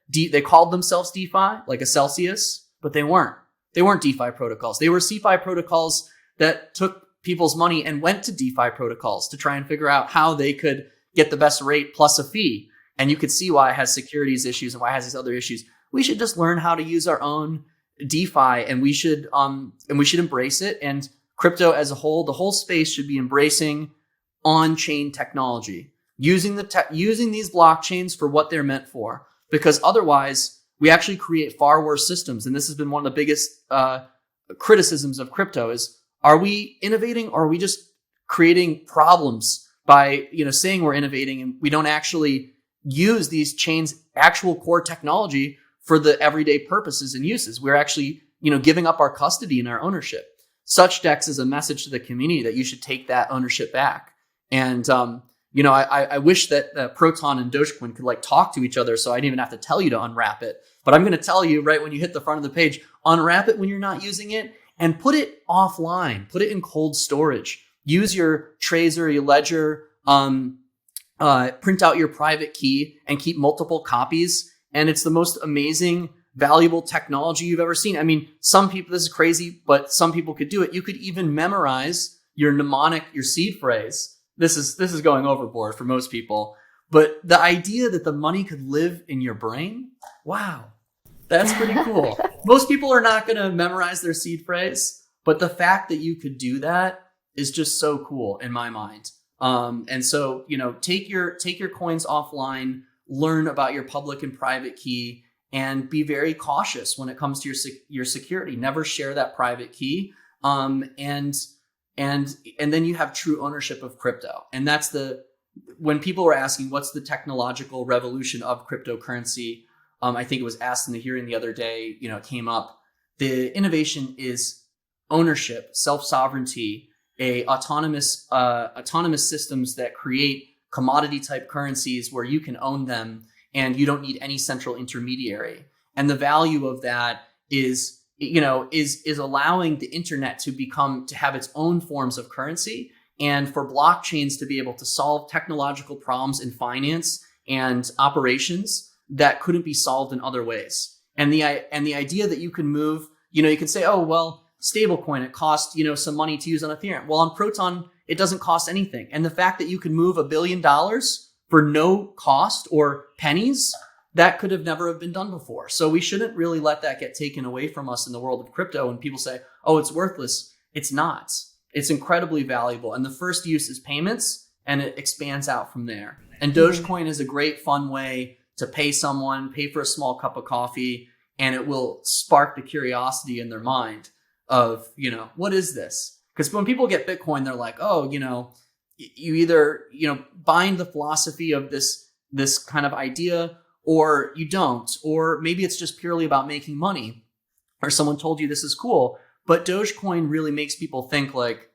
they called themselves DeFi, like a Celsius, but they weren't. They weren't DeFi protocols. They were CeFi protocols that took people's money and went to DeFi protocols to try and figure out how they could get the best rate plus a fee. And you could see why it has securities issues and why it has these other issues. We should just learn how to use our own DeFi, and we should embrace it. And crypto as a whole, the whole space should be embracing on-chain technology, using these blockchains for what they're meant for, because otherwise we actually create far worse systems. And this has been one of the biggest criticisms of crypto is, are we innovating or are we just creating problems by, saying we're innovating and we don't actually use these chains' actual core technology for the everyday purposes and uses? We're actually, giving up our custody and our ownership. Such DEX is a message to the community that you should take that ownership back. And, I wish that Proton and Dogecoin could talk to each other, so I didn't even have to tell you to unwrap it. But I'm going to tell you right when you hit the front of the page, unwrap it when you're not using it and put it offline. Put it in cold storage. Use your Trezor, your Ledger, print out your private key and keep multiple copies. And it's the most amazing, valuable technology you've ever seen. I mean, some people, this is crazy, but some people could do it. You could even memorize your mnemonic, your seed phrase. This is going overboard for most people. But the idea that the money could live in your brain, wow, that's pretty cool. Most people are not going to memorize their seed phrase, but the fact that you could do that is just so cool in my mind. And so, take your coins offline, learn about your public and private key, and be very cautious when it comes to your security. Never share that private key. And and then you have true ownership of crypto. And that's when people were asking what's the technological revolution of cryptocurrency, I think it was asked in the hearing the other day, it came up. The innovation is ownership, self-sovereignty, autonomous systems that create commodity type currencies where you can own them and you don't need any central intermediary. And the value of that is allowing the internet to have its own forms of currency, and for blockchains to be able to solve technological problems in finance and operations that couldn't be solved in other ways. And the idea that you can move, you can say, oh, well, stablecoin, it costs, some money to use on Ethereum. Well, on Proton, it doesn't cost anything. And the fact that you can move $1 billion for no cost or pennies, that could have never have been done before. So we shouldn't really let that get taken away from us in the world of crypto. When people say, oh, it's worthless, it's not. It's incredibly valuable. And the first use is payments, and it expands out from there. And Dogecoin is a great, fun way to pay someone, pay for a small cup of coffee, and it will spark the curiosity in their mind of, what is this? Because when people get Bitcoin, they're like, oh, you either, bind the philosophy of this kind of idea, or you don't, or maybe it's just purely about making money, or someone told you this is cool. But Dogecoin really makes people think like,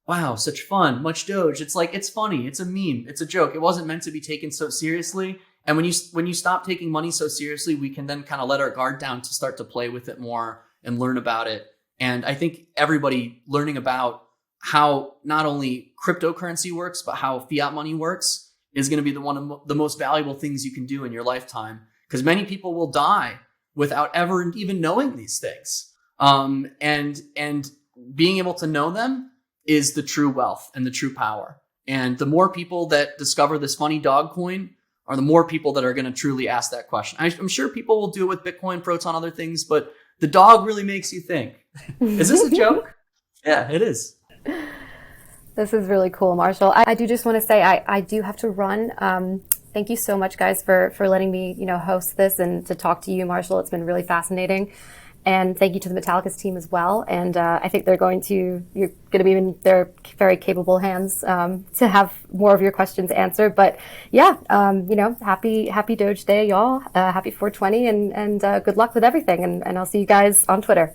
wow, such fun, much Doge. It's like, it's funny, it's a meme, it's a joke. It wasn't meant to be taken so seriously. And when you stop taking money so seriously, we can then kind of let our guard down to start to play with it more and learn about it. And I think everybody learning about how not only cryptocurrency works, but how fiat money works is going to be one of the most valuable things you can do in your lifetime. Because many people will die without ever even knowing these things. And being able to know them is the true wealth and the true power. And the more people that discover this funny dog coin are the more people that are going to truly ask that question. I'm sure people will do it with Bitcoin, Proton, other things, but the dog really makes you think. Is this a joke? Yeah, it is. This is really cool, Marshall. I do just want to say I do have to run. Thank you so much, guys, for letting me, host this and to talk to you, Marshall. It's been really fascinating. And thank you to the Metallicus team as well. And I think you're going to be in their very capable hands to have more of your questions answered. But yeah, happy Doge Day, y'all. Happy 420 and good luck with everything. And I'll see you guys on Twitter.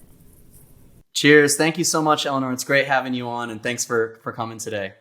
Cheers. Thank you so much, Eleanor. It's great having you on. And thanks for coming today.